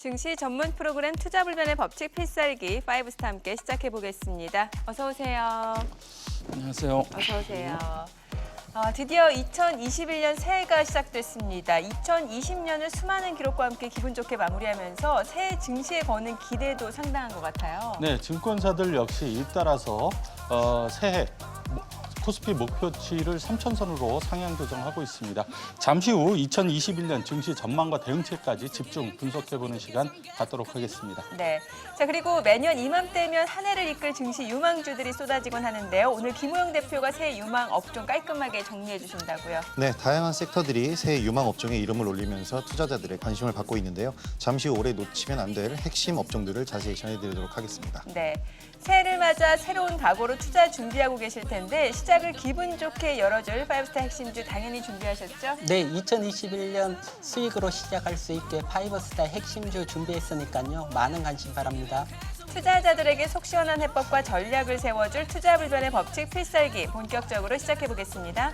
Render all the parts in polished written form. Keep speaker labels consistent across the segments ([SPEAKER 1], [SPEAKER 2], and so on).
[SPEAKER 1] 증시 전문 프로그램 투자불변의 법칙 필살기 5스타 함께 시작해 보겠습니다. 어서 오세요.
[SPEAKER 2] 안녕하세요.
[SPEAKER 1] 어서 오세요. 드디어 2021년 새해가 시작됐습니다. 2020년을 수많은 기록과 함께 기분 좋게 마무리하면서 새해 증시에 거는 기대도 상당한 것 같아요.
[SPEAKER 2] 네, 증권사들 역시 잇따라서 새해 코스피 목표치를 3,000선으로 상향 조정하고 있습니다. 잠시 후 2021년 증시 전망과 대응책까지 집중 분석해보는 시간 갖도록 하겠습니다.
[SPEAKER 1] 네. 자, 그리고 매년 이맘때면 한 해를 이끌 증시 유망주들이 쏟아지곤 하는데요. 오늘 김우영 대표가 새해 유망 업종 깔끔하게 정리해 주신다고요.
[SPEAKER 3] 네, 다양한 섹터들이 새해 유망 업종에 이름을 올리면서 투자자들의 관심을 받고 있는데요. 잠시 후 올해 놓치면 안 될 핵심 업종들을 자세히 전해드리도록 하겠습니다.
[SPEAKER 1] 네. 새해를 맞아 새로운 각오로 투자 준비하고 계실 텐데 시작을 기분 좋게 열어줄 5스타 핵심주 당연히 준비하셨죠?
[SPEAKER 4] 네, 2021년 수익으로 시작할 수 있게 5스타 핵심주 준비했으니까요. 많은 관심 바랍니다.
[SPEAKER 1] 투자자들에게 속 시원한 해법과 전략을 세워줄 투자불변의 법칙 필살기 본격적으로 시작해 보겠습니다.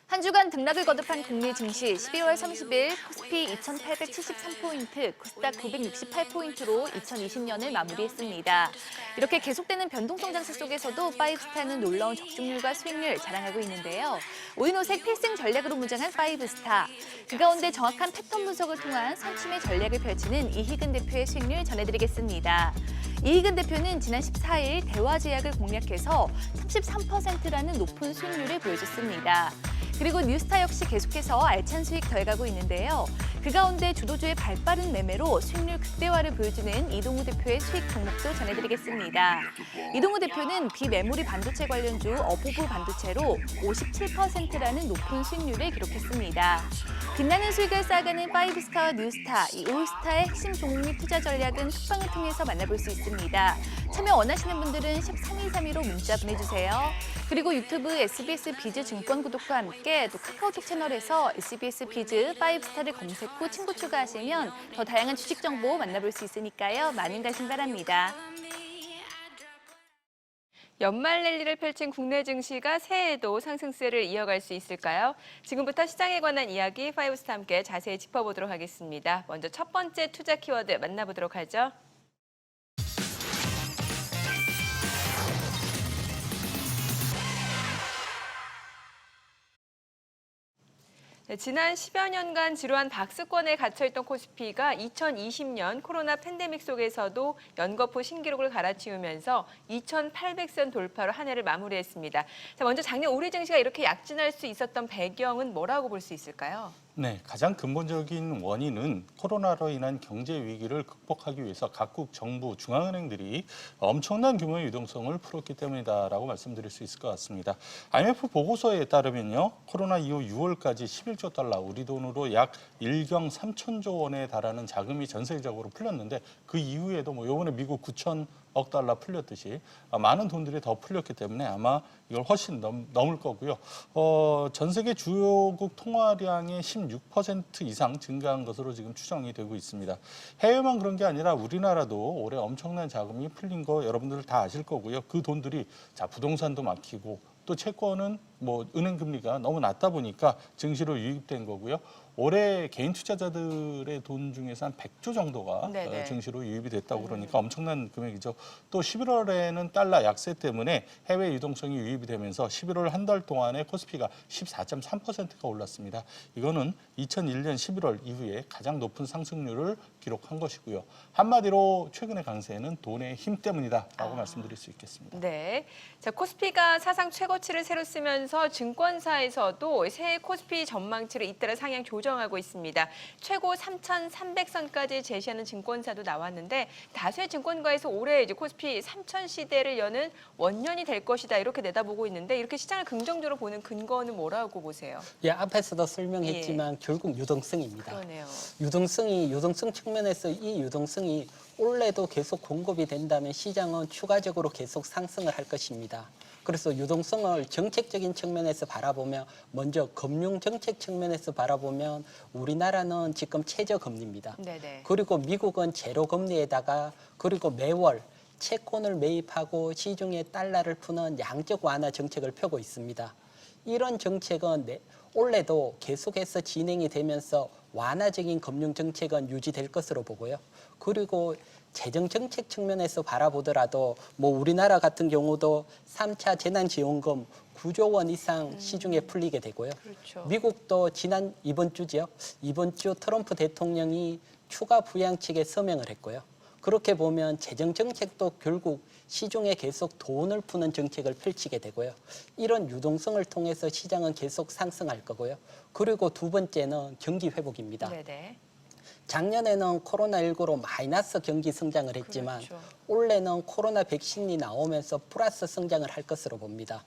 [SPEAKER 5] 한 주간 등락을 거듭한 국내 증시 12월 30일 코스피 2,873포인트, 코스닥 968포인트로 2020년을 마무리했습니다. 이렇게 계속되는 변동성 장세 속에서도 5스타는 놀라운 적중률과 수익률 자랑하고 있는데요. 오인오색 필승 전략으로 무장한 5스타. 그 가운데 정확한 패턴 분석을 통한 선취매 전략을 펼치는 이희근 대표의 수익률 전해드리겠습니다. 이희근 대표는 지난 14일 대화제약을 공략해서 33%라는 높은 수익률을 보여줬습니다. 그리고 뉴스타 역시 계속해서 알찬 수익 더해가고 있는데요. 그 가운데 주도주의 발빠른 매매로 수익률 극대화를 보여주는 이동우 대표의 수익 종목도 전해드리겠습니다. 이동우 대표는 비메모리 반도체 관련주 어보브 반도체로 57%라는 높은 수익률을 기록했습니다. 빛나는 수익을 쌓아가는 5스타와 뉴스타, 이 올스타의 핵심 종목 및 투자 전략은 톡방을 통해서 만나볼 수 있습니다. 참여 원하시는 분들은 샵 3232로 문자 보내주세요. 그리고 유튜브 SBS 비즈 증권 구독과 함께 또 카카오톡 채널에서 SBS 비즈 5스타를 검색 후 친구 추가하시면 더 다양한 주식 정보 만나볼 수 있으니까요. 많은 관심 바랍니다.
[SPEAKER 1] 연말 랠리를 펼친 국내 증시가 새해에도 상승세를 이어갈 수 있을까요? 지금부터 시장에 관한 이야기 5스타 함께 자세히 짚어보도록 하겠습니다. 먼저 첫 번째 투자 키워드 만나보도록 하죠. 네, 지난 10여 년간 지루한 박스권에 갇혀있던 코스피가 2020년 코로나 팬데믹 속에서도 연거푸 신기록을 갈아치우면서 2,800선 돌파로 한 해를 마무리했습니다. 자, 먼저 작년 우리 증시가 이렇게 약진할 수 있었던 배경은 뭐라고 볼 수 있을까요?
[SPEAKER 2] 네, 가장 근본적인 원인은 코로나로 인한 경제 위기를 극복하기 위해서 각국 정부, 중앙은행들이 엄청난 규모의 유동성을 풀었기 때문이다라고 말씀드릴 수 있을 것 같습니다. IMF 보고서에 따르면요, 코로나 이후 6월까지 11조 달러, 우리 돈으로 약 1경 3천조 원에 달하는 자금이 전 세계적으로 풀렸는데 그 이후에도 이번에 미국 9천억 달러 풀렸듯이 많은 돈들이 더 풀렸기 때문에 아마 이걸 훨씬 넘을 거고요. 전 세계 주요국 통화량의 16% 이상 증가한 것으로 지금 추정이 되고 있습니다. 해외만 그런 게 아니라 우리나라도 올해 엄청난 자금이 풀린 거 여러분들 다 아실 거고요. 그 돈들이 자 부동산도 막히고 또 채권은 은행 금리가 너무 낮다 보니까 증시로 유입된 거고요. 올해 개인 투자자들의 돈 중에서 한 100조 정도가 증시로 유입이 됐다고 그러니까 엄청난 금액이죠. 또 11월에는 달러 약세 때문에 해외 유동성이 유입이 되면서 11월 한 달 동안에 코스피가 14.3%가 올랐습니다. 이거는 2001년 11월 이후에 가장 높은 상승률을 기록한 것이고요. 한마디로 최근의 강세는 돈의 힘 때문이다라고 말씀드릴 수 있겠습니다.
[SPEAKER 1] 네, 자 코스피가 사상 최고치를 새로 쓰면서 증권사에서도 새해 코스피 전망치를 잇따라 상향 조정하고 있습니다. 최고 3,300선까지 제시하는 증권사도 나왔는데 다수의 증권가에서 올해 이제 코스피 3,000시대를 여는 원년이 될 것이다 이렇게 내다보고 바라보고 있는데 이렇게 시장을 긍정적으로 보는 근거는 뭐라고 보세요?
[SPEAKER 4] 예, 앞에서도 설명했지만 결국 유동성입니다.
[SPEAKER 1] 그러네요.
[SPEAKER 4] 유동성 측면에서 이 유동성이 올해도 계속 공급이 된다면 시장은 추가적으로 계속 상승을 할 것입니다. 그래서 유동성을 정책적인 측면에서 바라보면 먼저 금융 정책 측면에서 바라보면 우리나라는 지금 최저금리입니다.
[SPEAKER 1] 네네.
[SPEAKER 4] 그리고 미국은 제로금리에다가 그리고 매월 채권을 매입하고 시중에 달러를 푸는 양적 완화 정책을 펴고 있습니다. 이런 정책은 올해도 계속해서 진행이 되면서 완화적인 금융 정책은 유지될 것으로 보고요. 그리고 재정 정책 측면에서 바라보더라도 뭐 우리나라 같은 경우도 3차 재난지원금 9조 원 이상 시중에 풀리게 되고요.
[SPEAKER 1] 그렇죠.
[SPEAKER 4] 미국도 이번 주죠. 이번 주 트럼프 대통령이 추가 부양책에 서명을 했고요. 그렇게 보면 재정 정책도 결국 시중에 계속 돈을 푸는 정책을 펼치게 되고요. 이런 유동성을 통해서 시장은 계속 상승할 거고요. 그리고 두 번째는 경기 회복입니다.
[SPEAKER 1] 네네.
[SPEAKER 4] 작년에는 코로나19로 마이너스 경기 성장을 했지만
[SPEAKER 1] 그렇죠.
[SPEAKER 4] 올해는 코로나 백신이 나오면서 플러스 성장을 할 것으로 봅니다.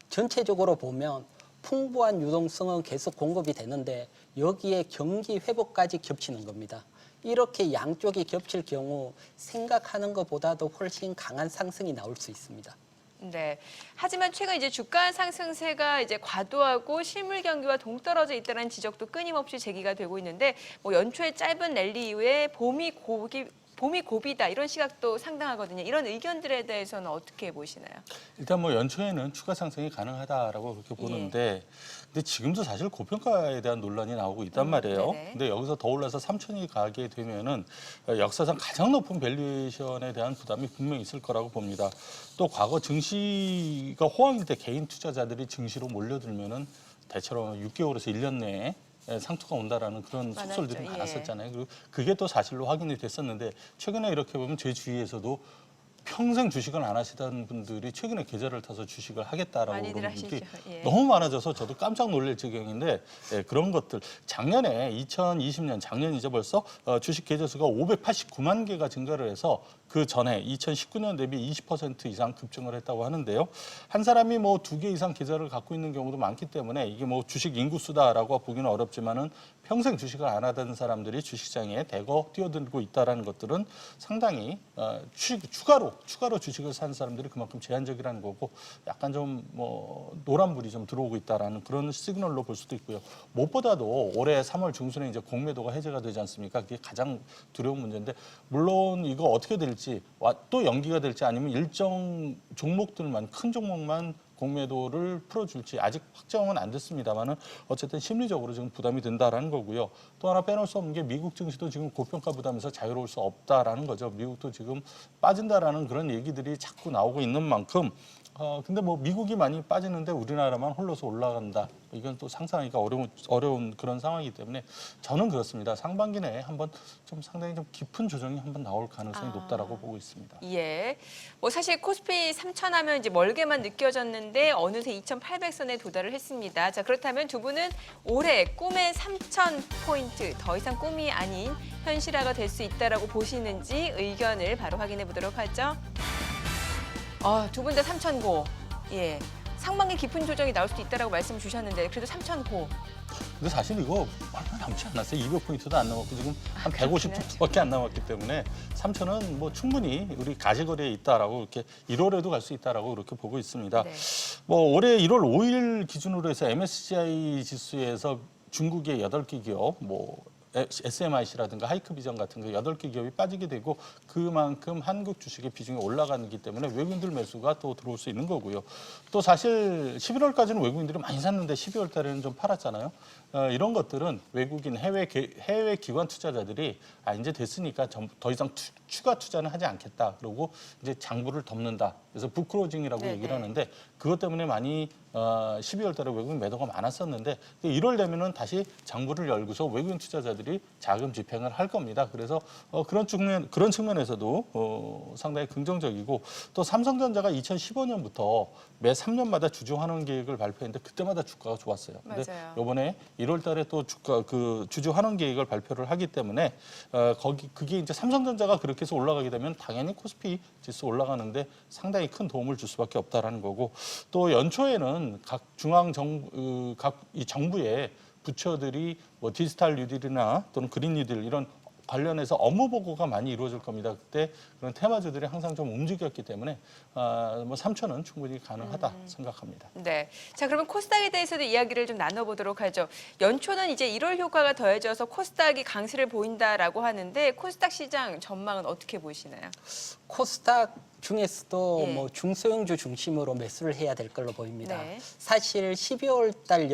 [SPEAKER 4] 전체적으로 보면 풍부한 유동성은 계속 공급이 되는데 여기에 경기 회복까지 겹치는 겁니다. 이렇게 양쪽이 겹칠 경우 생각하는 것보다도 훨씬 강한 상승이 나올 수 있습니다.
[SPEAKER 1] 네. 하지만 최근 이제 주가 상승세가 이제 과도하고 실물 경기와 동떨어져 있다는 지적도 끊임없이 제기가 되고 있는데 뭐 연초의 짧은 랠리 이후에 봄이 고비다 이런 시각도 상당하거든요. 이런 의견들에 대해서는 어떻게 보시나요?
[SPEAKER 2] 일단 뭐 연초에는 추가 상승이 가능하다라고 그렇게 보는데 근데 지금도 사실 고평가에 대한 논란이 나오고 있단 말이에요.
[SPEAKER 1] 네네.
[SPEAKER 2] 근데 여기서 더 올라서 3천이 가게 되면은 역사상 가장 높은 밸류에이션에 대한 부담이 분명히 있을 거라고 봅니다. 또 과거 증시가 호황일 때 개인 투자자들이 증시로 몰려들면은 대체로 6개월에서 1년 내에 상투가 온다라는 그런
[SPEAKER 1] 많았죠.
[SPEAKER 2] 속설들이
[SPEAKER 1] 예.
[SPEAKER 2] 많았었잖아요. 그리고 그게 또 사실로 확인이 됐었는데 최근에 이렇게 보면 제 주위에서도 평생 주식을 안 하시던 분들이 최근에 계좌를 타서 주식을 하겠다라고
[SPEAKER 1] 많이들
[SPEAKER 2] 그런 분들이
[SPEAKER 1] 하시죠. 예.
[SPEAKER 2] 너무 많아져서 저도 깜짝 놀랄 지경인데 그런 것들 작년에 2020년 작년이죠 벌써 주식 계좌 수가 589만 개가 증가를 해서 그 전에 2019년 대비 20% 이상 급증을 했다고 하는데요. 한 사람이 뭐 2개 이상 계좌를 갖고 있는 경우도 많기 때문에 이게 뭐 주식 인구수다라고 보기는 어렵지만은 평생 주식을 안 하던 사람들이 주식시장에 대거 뛰어들고 있다라는 것들은 상당히 추가로 주식을 사는 사람들이 그만큼 제한적이라는 거고 약간 좀 뭐 노란불이 좀 들어오고 있다라는 그런 시그널로 볼 수도 있고요. 무엇보다도 올해 3월 중순에 이제 공매도가 해제가 되지 않습니까? 그게 가장 두려운 문제인데 물론 이거 어떻게 될지 또 연기가 될지 아니면 일정 종목들만 큰 종목만 공매도를 풀어줄지 아직 확정은 안 됐습니다만은 어쨌든 심리적으로 지금 부담이 된다라는 거고요. 또 하나 빼놓을 수 없는 게 미국 증시도 지금 고평가 부담에서 자유로울 수 없다라는 거죠. 미국도 지금 빠진다라는 그런 얘기들이 자꾸 나오고 있는 만큼 근데 뭐 미국이 많이 빠지는데 우리나라만 홀로서 올라간다. 이건 또 상상하기가 어려운 그런 상황이기 때문에 저는 그렇습니다. 상반기 내에 한번 좀 상당히 좀 깊은 조정이 한번 나올 가능성이 높다라고 보고 있습니다.
[SPEAKER 1] 예. 뭐 사실 코스피 3천 하면 이제 멀게만 느껴졌는데 어느새 2,800선에 도달을 했습니다. 자, 그렇다면 두 분은 올해 꿈의 3,000 포인트 더 이상 꿈이 아닌 현실화가 될 수 있다라고 보시는지 의견을 바로 확인해 보도록 하죠. 두 분 다 3,000고. 예. 상반기 깊은 조정이 나올 수도 있다라고 말씀 주셨는데 그래도 3,000고.
[SPEAKER 2] 근데 사실 이거 얼마 남지 않았어요. 200포인트도 안 남았고 지금 한 150포인트밖에 안 남았기 때문에 3,000은 뭐 충분히 우리 가시거리에 있다라고 이렇게 1월에도 갈 수 있다라고 그렇게 보고 있습니다.
[SPEAKER 1] 네.
[SPEAKER 2] 뭐 올해 1월 5일 기준으로 해서 MSCI 지수에서 중국의 8개 기업 뭐 SMIC라든가 하이크비전 같은 거 8개 기업이 빠지게 되고 그만큼 한국 주식의 비중이 올라가기 때문에 외국인들 매수가 또 들어올 수 있는 거고요. 또 사실 11월까지는 외국인들이 많이 샀는데 12월 달에는 좀 팔았잖아요. 이런 것들은 외국인 해외 기관 투자자들이 이제 됐으니까 더 이상 추가 투자는 하지 않겠다. 그러고 이제 장부를 덮는다. 그래서 북크로징이라고
[SPEAKER 1] 네네.
[SPEAKER 2] 얘기를 하는데 그것 때문에 많이 12월 달에 외국인 매도가 많았었는데 1월 되면은 다시 장부를 열고서 외국인 투자자들이 자금 집행을 할 겁니다. 그래서 그런 측면에서도 상당히 긍정적이고 또 삼성전자가 2015년부터 매 3년마다 주주 환원 계획을 발표했는데 그때마다 주가가 좋았어요. 근데
[SPEAKER 1] 맞아요.
[SPEAKER 2] 이번에 1월 달에 또 주주 환원 계획을 발표를 하기 때문에 그게 이제 삼성전자가 그렇게 해서 올라가게 되면 당연히 코스피 지수 올라가는데 상당히 상당히 큰 도움을 줄 수밖에 없다라는 거고 또 연초에는 각 이 정부의 부처들이 뭐 디지털 뉴딜이나 또는 그린 뉴딜 이런 관련해서 업무 보고가 많이 이루어질 겁니다. 그때 그런 테마주들이 항상 좀 움직였기 때문에 뭐 3천은 충분히 가능하다 생각합니다.
[SPEAKER 1] 네. 자, 그러면 코스닥에 대해서도 이야기를 좀 나눠보도록 하죠. 연초는 이제 1월 효과가 더해져서 코스닥이 강세를 보인다라고 하는데 코스닥 시장 전망은 어떻게 보시나요?
[SPEAKER 4] 코스닥 중에서도
[SPEAKER 1] 예.
[SPEAKER 4] 뭐 중소형주 중심으로 매수를 해야 될 걸로 보입니다.
[SPEAKER 1] 네.
[SPEAKER 4] 사실 12월 달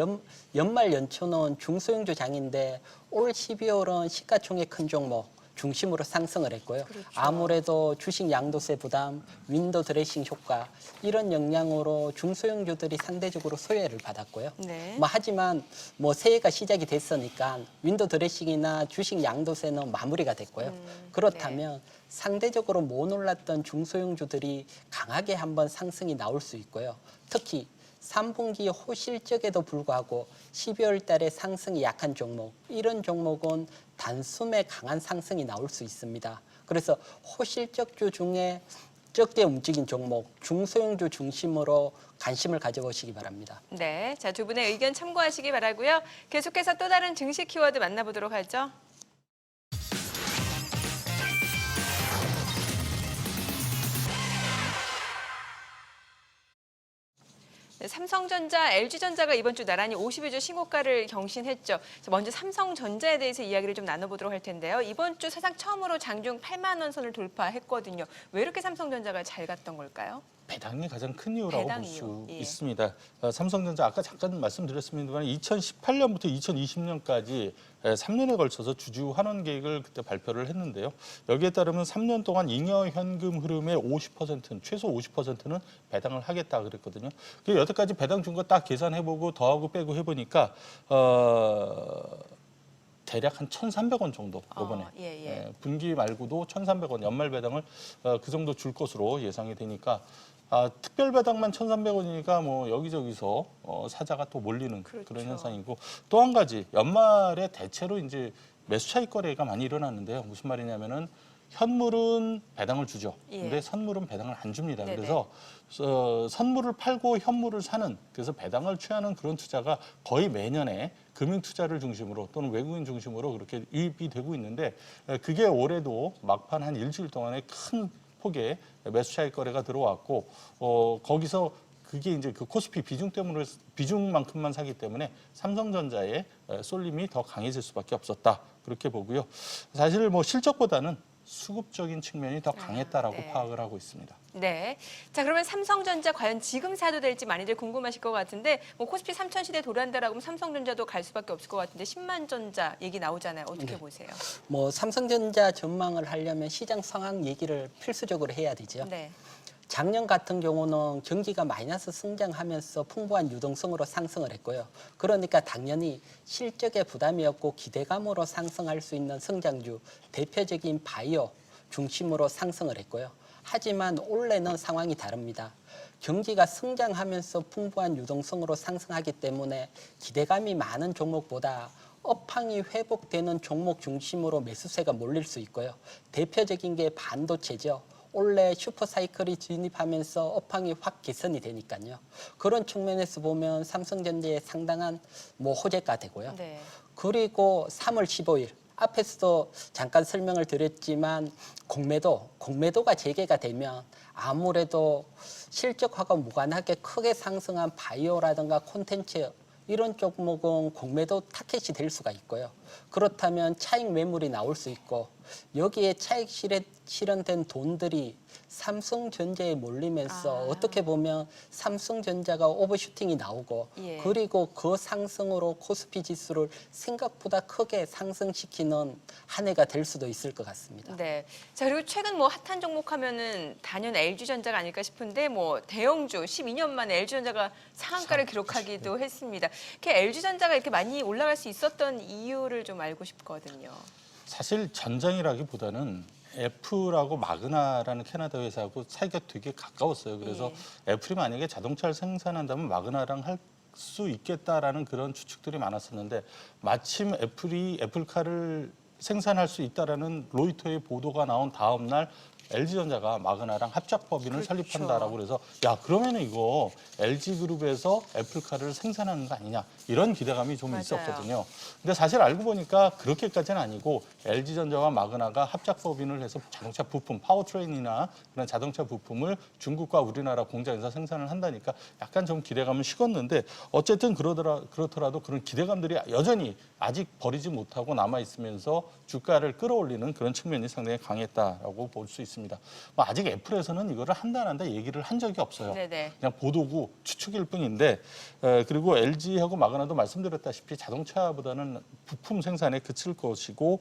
[SPEAKER 4] 연말 연초는 중소형주 장인데 올 12월은 시가총액 큰 종목 중심으로 상승을 했고요.
[SPEAKER 1] 그렇죠.
[SPEAKER 4] 아무래도 주식 양도세 부담, 윈도 드레싱 효과 이런 영향으로 중소형주들이 상대적으로 소외를 받았고요.
[SPEAKER 1] 네.
[SPEAKER 4] 뭐 하지만 뭐 새해가 시작이 됐으니까 윈도 드레싱이나 주식 양도세는 마무리가 됐고요. 그렇다면 상대적으로 못 올랐던 중소형주들이 강하게 한번 상승이 나올 수 있고요. 특히 3분기 호실적에도 불구하고 12월 달에 상승이 약한 종목, 이런 종목은 단숨에 강한 상승이 나올 수 있습니다. 그래서 호실적주 중에 적게 움직인 종목, 중소형주 중심으로 관심을 가져보시기 바랍니다.
[SPEAKER 1] 네. 자, 두 분의 의견 참고하시기 바라고요. 계속해서 또 다른 증시 키워드 만나보도록 하죠. 네, 삼성전자, LG전자가 이번 주 나란히 52주 신고가를 경신했죠. 자, 먼저 삼성전자에 대해서 이야기를 좀 나눠보도록 할 텐데요. 이번 주 사상 처음으로 장중 8만 원 선을 돌파했거든요. 왜 이렇게 삼성전자가 잘 갔던 걸까요?
[SPEAKER 2] 배당이 가장 큰 이유라고 볼
[SPEAKER 1] 배당이요.
[SPEAKER 2] 수
[SPEAKER 1] 예.
[SPEAKER 2] 있습니다. 삼성전자 아까 잠깐 말씀드렸습니다만 2018년부터 2020년까지 3년에 걸쳐서 주주 환원 계획을 그때 발표를 했는데요. 여기에 따르면 3년 동안 잉여 현금 흐름의 50%는 최소 50%는 배당을 하겠다 그랬거든요. 그 여태까지 배당 준 거 딱 계산해보고 더하고 빼고 해보니까 대략 한 1,300원 정도 이번에
[SPEAKER 1] 예.
[SPEAKER 2] 분기 말고도 1,300원 연말 배당을 그 정도 줄 것으로 예상이 되니까 특별 배당만 1,300원이니까 뭐 여기저기서 사자가 또 몰리는
[SPEAKER 1] 그렇죠.
[SPEAKER 2] 그런 현상이고 또 한 가지 연말에 대체로 이제 매수 차익 거래가 많이 일어났는데요. 무슨 말이냐면은 현물은 배당을 주죠.
[SPEAKER 1] 예.
[SPEAKER 2] 근데 선물은 배당을 안 줍니다.
[SPEAKER 1] 네네.
[SPEAKER 2] 그래서 선물을 팔고 현물을 사는 그래서 배당을 취하는 그런 투자가 거의 매년에 금융 투자를 중심으로 또는 외국인 중심으로 그렇게 유입이 되고 있는데 그게 올해도 막판 한 일주일 동안에 큰 폭의 매수 차익 거래가 들어왔고 거기서 그게 이제 그 코스피 비중만큼만 사기 때문에 삼성전자의 쏠림이 더 강해질 수밖에 없었다 그렇게 보고요. 사실 뭐 실적보다는 수급적인 측면이 더 강했다라고
[SPEAKER 1] 네.
[SPEAKER 2] 파악을 하고 있습니다.
[SPEAKER 1] 네. 자, 그러면 삼성전자 과연 지금 사도 될지 많이들 궁금하실 것 같은데 뭐 코스피 3천 시대 도래한다라고 하면 삼성전자도 갈 수밖에 없을 것 같은데 10만 전자 얘기 나오잖아요. 어떻게 보세요?
[SPEAKER 4] 뭐 삼성전자 전망을 하려면 시장 상황 얘기를 필수적으로 해야 되죠.
[SPEAKER 1] 네.
[SPEAKER 4] 작년 같은 경우는 경기가 마이너스 성장하면서 풍부한 유동성으로 상승을 했고요. 그러니까 당연히 실적에 부담이 없고 기대감으로 상승할 수 있는 성장주, 대표적인 바이오 중심으로 상승을 했고요. 하지만 올해는 상황이 다릅니다. 경기가 성장하면서 풍부한 유동성으로 상승하기 때문에 기대감이 많은 종목보다 업황이 회복되는 종목 중심으로 매수세가 몰릴 수 있고요. 대표적인 게 반도체죠. 올해 슈퍼사이클이 진입하면서 업황이 확 개선이 되니까요. 그런 측면에서 보면 삼성전자에 상당한 뭐 호재가 되고요.
[SPEAKER 1] 네.
[SPEAKER 4] 그리고 3월 15일 앞에서도 잠깐 설명을 드렸지만 공매도가 재개가 되면 아무래도 실적하고 무관하게 크게 상승한 바이오라든가 콘텐츠 이런 종목은 공매도 타켓이 될 수가 있고요. 그렇다면 차익 매물이 나올 수 있고 여기에 차익 실현된 돈들이 삼성전자에 몰리면서 어떻게 보면 삼성전자가 오버슈팅이 나오고
[SPEAKER 1] 예.
[SPEAKER 4] 그리고 그 상승으로 코스피 지수를 생각보다 크게 상승시키는 한 해가 될 수도 있을 것 같습니다.
[SPEAKER 1] 네. 자, 그리고 최근 뭐 핫한 종목 하면은 단연 LG전자가 아닐까 싶은데 뭐 대형주 12년 만에 LG전자가 상한가를 기록하기도 했습니다. LG전자가 이렇게 많이 올라갈 수 있었던 이유를 좀 알고 싶거든요.
[SPEAKER 2] 사실 전쟁이라기보다는 애플하고 마그나라는 캐나다 회사하고 사이가 되게 가까웠어요. 그래서 애플이 만약에 자동차를 생산한다면 마그나랑 할 수 있겠다라는 그런 추측들이 많았었는데 마침 애플이 애플카를 생산할 수 있다라는 로이터의 보도가 나온 다음 날 LG전자가 마그나랑 합작법인을 설립한다라고 그래서 야 그러면은 이거 LG그룹에서 애플카를 생산하는 거 아니냐 이런 기대감이 좀
[SPEAKER 1] 맞아요.
[SPEAKER 2] 있었거든요. 근데 사실 알고 보니까 그렇게까지는 아니고 LG전자와 마그나가 합작법인을 해서 자동차 부품, 파워트레인이나 그런 자동차 부품을 중국과 우리나라 공장에서 생산을 한다니까 약간 좀 기대감은 식었는데 어쨌든 그렇더라도 그런 기대감들이 여전히 아직 버리지 못하고 남아있으면서 주가를 끌어올리는 그런 측면이 상당히 강했다라고 볼 수 있습니다. 뭐 아직 애플에서는 이거를 한다 안 한다 얘기를 한 적이 없어요.
[SPEAKER 1] 네네.
[SPEAKER 2] 그냥 보도고 추측일 뿐인데 그리고 LG하고 마그나도 말씀드렸다시피 자동차보다는 부품 생산에 그칠 것이고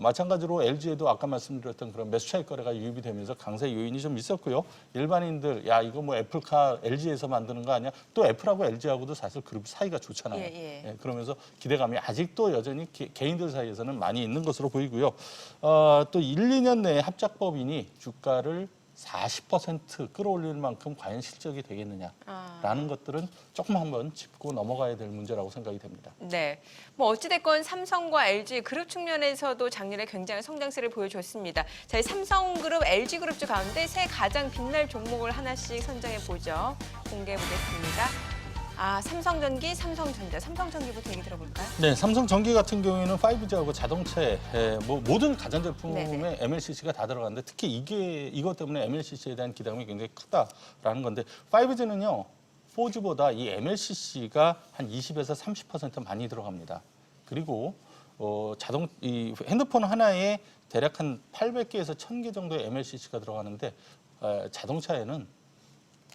[SPEAKER 2] 마찬가지로 LG에도 아까 말씀드렸던 그런 매수 차익 거래가 유입이 되면서 강세 요인이 좀 있었고요. 일반인들 야 이거 뭐 애플카 LG에서 만드는 거 아니야? 또 애플하고 LG하고도 사실 그룹 사이가 좋잖아요.
[SPEAKER 1] 예.
[SPEAKER 2] 그러면서 기대감이 아직도 여전히 개인들 사이에서는 많이 있는 것으로 보이고요. 또 1, 2년 내에 합작법인이 주가를 40% 끌어올릴 만큼 과연 실적이 되겠느냐라는 것들은 조금 한번 짚고 넘어가야 될 문제라고 생각이 됩니다.
[SPEAKER 1] 네. 뭐 어찌됐건 삼성과 LG 그룹 측면에서도 작년에 굉장히 성장세를 보여줬습니다. 자, 이 삼성그룹, LG그룹 중 가운데 새 가장 빛날 종목을 하나씩 선정해 보죠. 공개해 보겠습니다. 삼성전기, 삼성전자. 삼성전기부터 얘기 들어볼까요?
[SPEAKER 2] 네, 삼성전기 같은 경우에는 5G하고 자동차에 뭐 모든 가전제품에
[SPEAKER 1] 네네.
[SPEAKER 2] MLCC가 다 들어가는데 특히 이것 때문에 MLCC에 대한 기대감이 굉장히 크다라는 건데 5G는요. 4G보다 이 MLCC가 한 20에서 30% 많이 들어갑니다. 그리고 이 핸드폰 하나에 대략 한 800개에서 1000개 정도의 MLCC가 들어가는데 자동차에는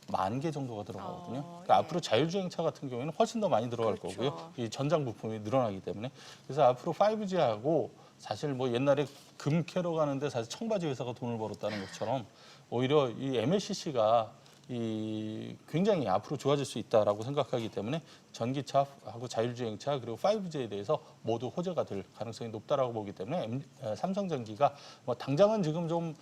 [SPEAKER 2] 10,000개 정도가 들어가거든요. 그러니까
[SPEAKER 1] 예.
[SPEAKER 2] 앞으로 자율주행차 같은 경우에는 훨씬 더 많이 들어갈
[SPEAKER 1] 그렇죠.
[SPEAKER 2] 거고요. 이 전장 부품이 늘어나기 때문에. 그래서 앞으로 5G하고 사실 뭐 옛날에 금 캐러 가는데 사실 청바지 회사가 돈을 벌었다는 것처럼 오히려 이 MLCC가 굉장히 앞으로 좋아질 수 있다라고 생각하기 때문에 전기차하고 자율주행차 그리고 5G에 대해서 모두 호재가 될 가능성이 높다라고 보기 때문에 삼성전기가 뭐 당장은 지금 좀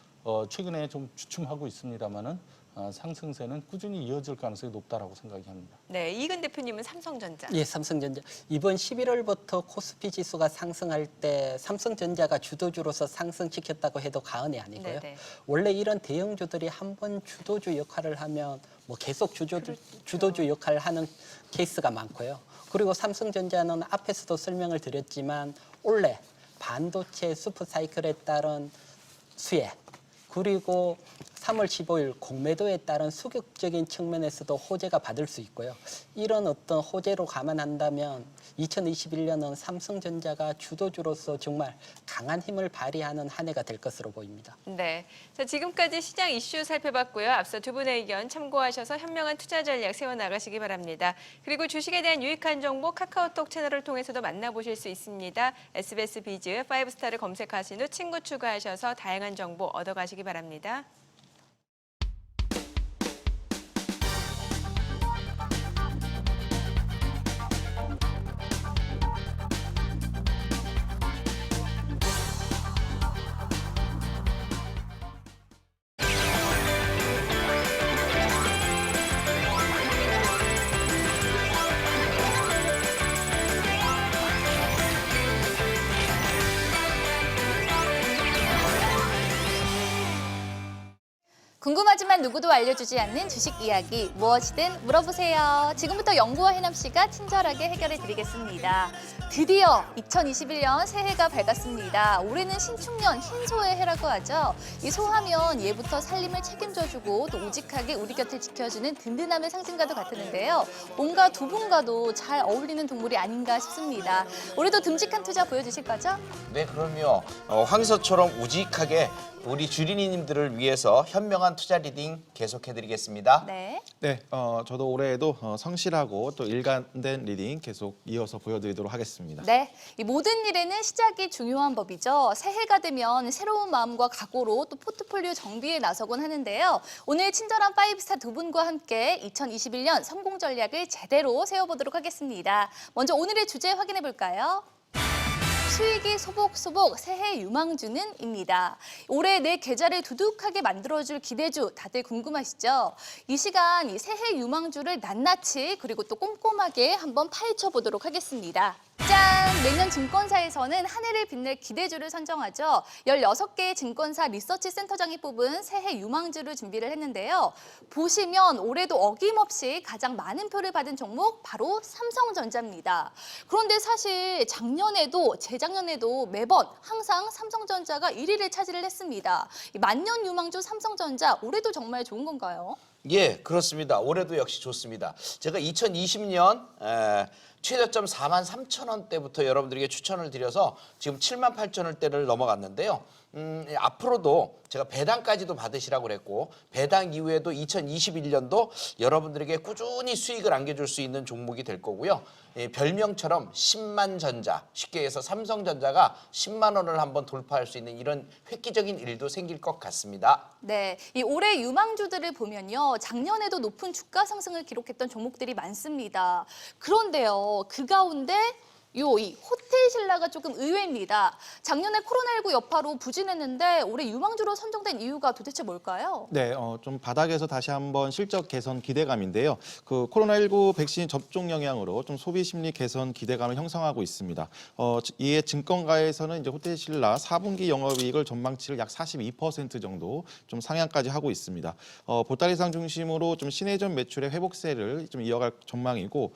[SPEAKER 2] 최근에 좀 주춤하고 있습니다만은 상승세는 꾸준히 이어질 가능성이 높다라고 생각이 합니다.
[SPEAKER 1] 네, 이근 대표님은 삼성전자.
[SPEAKER 4] 예, 삼성전자. 이번 11월부터 코스피 지수가 상승할 때 삼성전자가 주도주로서 상승시켰다고 해도 과언이 아니고요.
[SPEAKER 1] 네네.
[SPEAKER 4] 원래 이런 대형주들이 한번 주도주 역할을 하면 뭐 계속 주도주 역할을 하는 케이스가 많고요. 그리고 삼성전자는 앞에서도 설명을 드렸지만 올해 반도체 슈퍼 사이클에 따른 수혜 그리고 3월 15일 공매도에 따른 수격적인 측면에서도 호재가 받을 수 있고요. 이런 어떤 호재로 감안한다면 2021년은 삼성전자가 주도주로서 정말 강한 힘을 발휘하는 한 해가 될 것으로 보입니다.
[SPEAKER 1] 네. 자, 지금까지 시장 이슈 살펴봤고요. 앞서 두 분의 의견 참고하셔서 현명한 투자 전략 세워나가시기 바랍니다. 그리고 주식에 대한 유익한 정보 카카오톡 채널을 통해서도 만나보실 수 있습니다. SBS 비즈 5스타를 검색하신 후 친구 추가하셔서 다양한 정보 얻어가시기 바랍니다.
[SPEAKER 5] 궁금하지만 누구도 알려주지 않는 주식 이야기 무엇이든 물어보세요. 지금부터 영구와 해남 씨가 친절하게 해결해 드리겠습니다. 드디어 2021년 새해가 밝았습니다. 올해는 신축년 흰소의 해라고 하죠. 이 소하면 예부터 살림을 책임져주고 또 우직하게 우리 곁을 지켜주는 든든함의 상징과도 같았는데요. 뭔가 두 분과도 잘 어울리는 동물이 아닌가 싶습니다. 올해도 듬직한 투자 보여주실 거죠?
[SPEAKER 6] 네, 그럼요. 황소처럼 우직하게 우리 주린이님들을 위해서 현명한 투자 리딩 계속해드리겠습니다.
[SPEAKER 5] 네.
[SPEAKER 3] 네, 저도 올해에도 성실하고 또 일관된 리딩 계속 이어서 보여드리도록 하겠습니다.
[SPEAKER 5] 네, 이 모든 일에는 시작이 중요한 법이죠. 새해가 되면 새로운 마음과 각오로 또 포트폴리오 정비에 나서곤 하는데요. 오늘 친절한 5스타 두 분과 함께 2021년 성공 전략을 제대로 세워보도록 하겠습니다. 먼저 오늘의 주제 확인해 볼까요? 수익이 소복소복 새해 유망주는입니다. 올해 내 계좌를 두둑하게 만들어줄 기대주 다들 궁금하시죠? 이 시간 이 새해 유망주를 낱낱이 그리고 또 꼼꼼하게 한번 파헤쳐 보도록 하겠습니다. 짠! 매년 증권사에서는 한 해를 빛낼 기대주를 선정하죠. 16개의 증권사 리서치 센터장이 뽑은 새해 유망주를 준비를 했는데요. 보시면 올해도 어김없이 가장 많은 표를 받은 종목 바로 삼성전자입니다. 그런데 사실 작년에도 재작년에도 매번 항상 삼성전자가 1위를 차지를 했습니다. 이 만년 유망주 삼성전자 올해도 정말 좋은 건가요?
[SPEAKER 6] 예, 그렇습니다. 올해도 역시 좋습니다. 제가 2020년 최저점 43,000원대부터 여러분들에게 추천을 드려서 지금 78,000원대를 넘어갔는데요. 앞으로도 제가 배당까지도 받으시라고 그랬고 배당 이후에도 2021년도 여러분들에게 꾸준히 수익을 안겨줄 수 있는 종목이 될 거고요. 별명처럼 10만 전자, 쉽게 해서 삼성전자가 10만 원을 한번 돌파할 수 있는 이런 획기적인 일도 생길 것 같습니다.
[SPEAKER 5] 네, 이 올해 유망주들을 보면요. 작년에도 높은 주가 상승을 기록했던 종목들이 많습니다. 그런데요, 그 가운데 이 호텔신라가 조금 의외입니다. 작년에 코로나19 여파로 부진했는데 올해 유망주로 선정된 이유가 도대체 뭘까요?
[SPEAKER 3] 네, 좀 바닥에서 다시 한번 실적 개선 기대감인데요. 그 코로나19 백신 접종 영향으로 좀 소비 심리 개선 기대감을 형성하고 있습니다. 이에 증권가에서는 이제 호텔신라 4분기 영업이익을 전망치를 약 42% 정도 좀 상향까지 하고 있습니다. 보따리상 중심으로 좀 시내점 매출의 회복세를 좀 이어갈 전망이고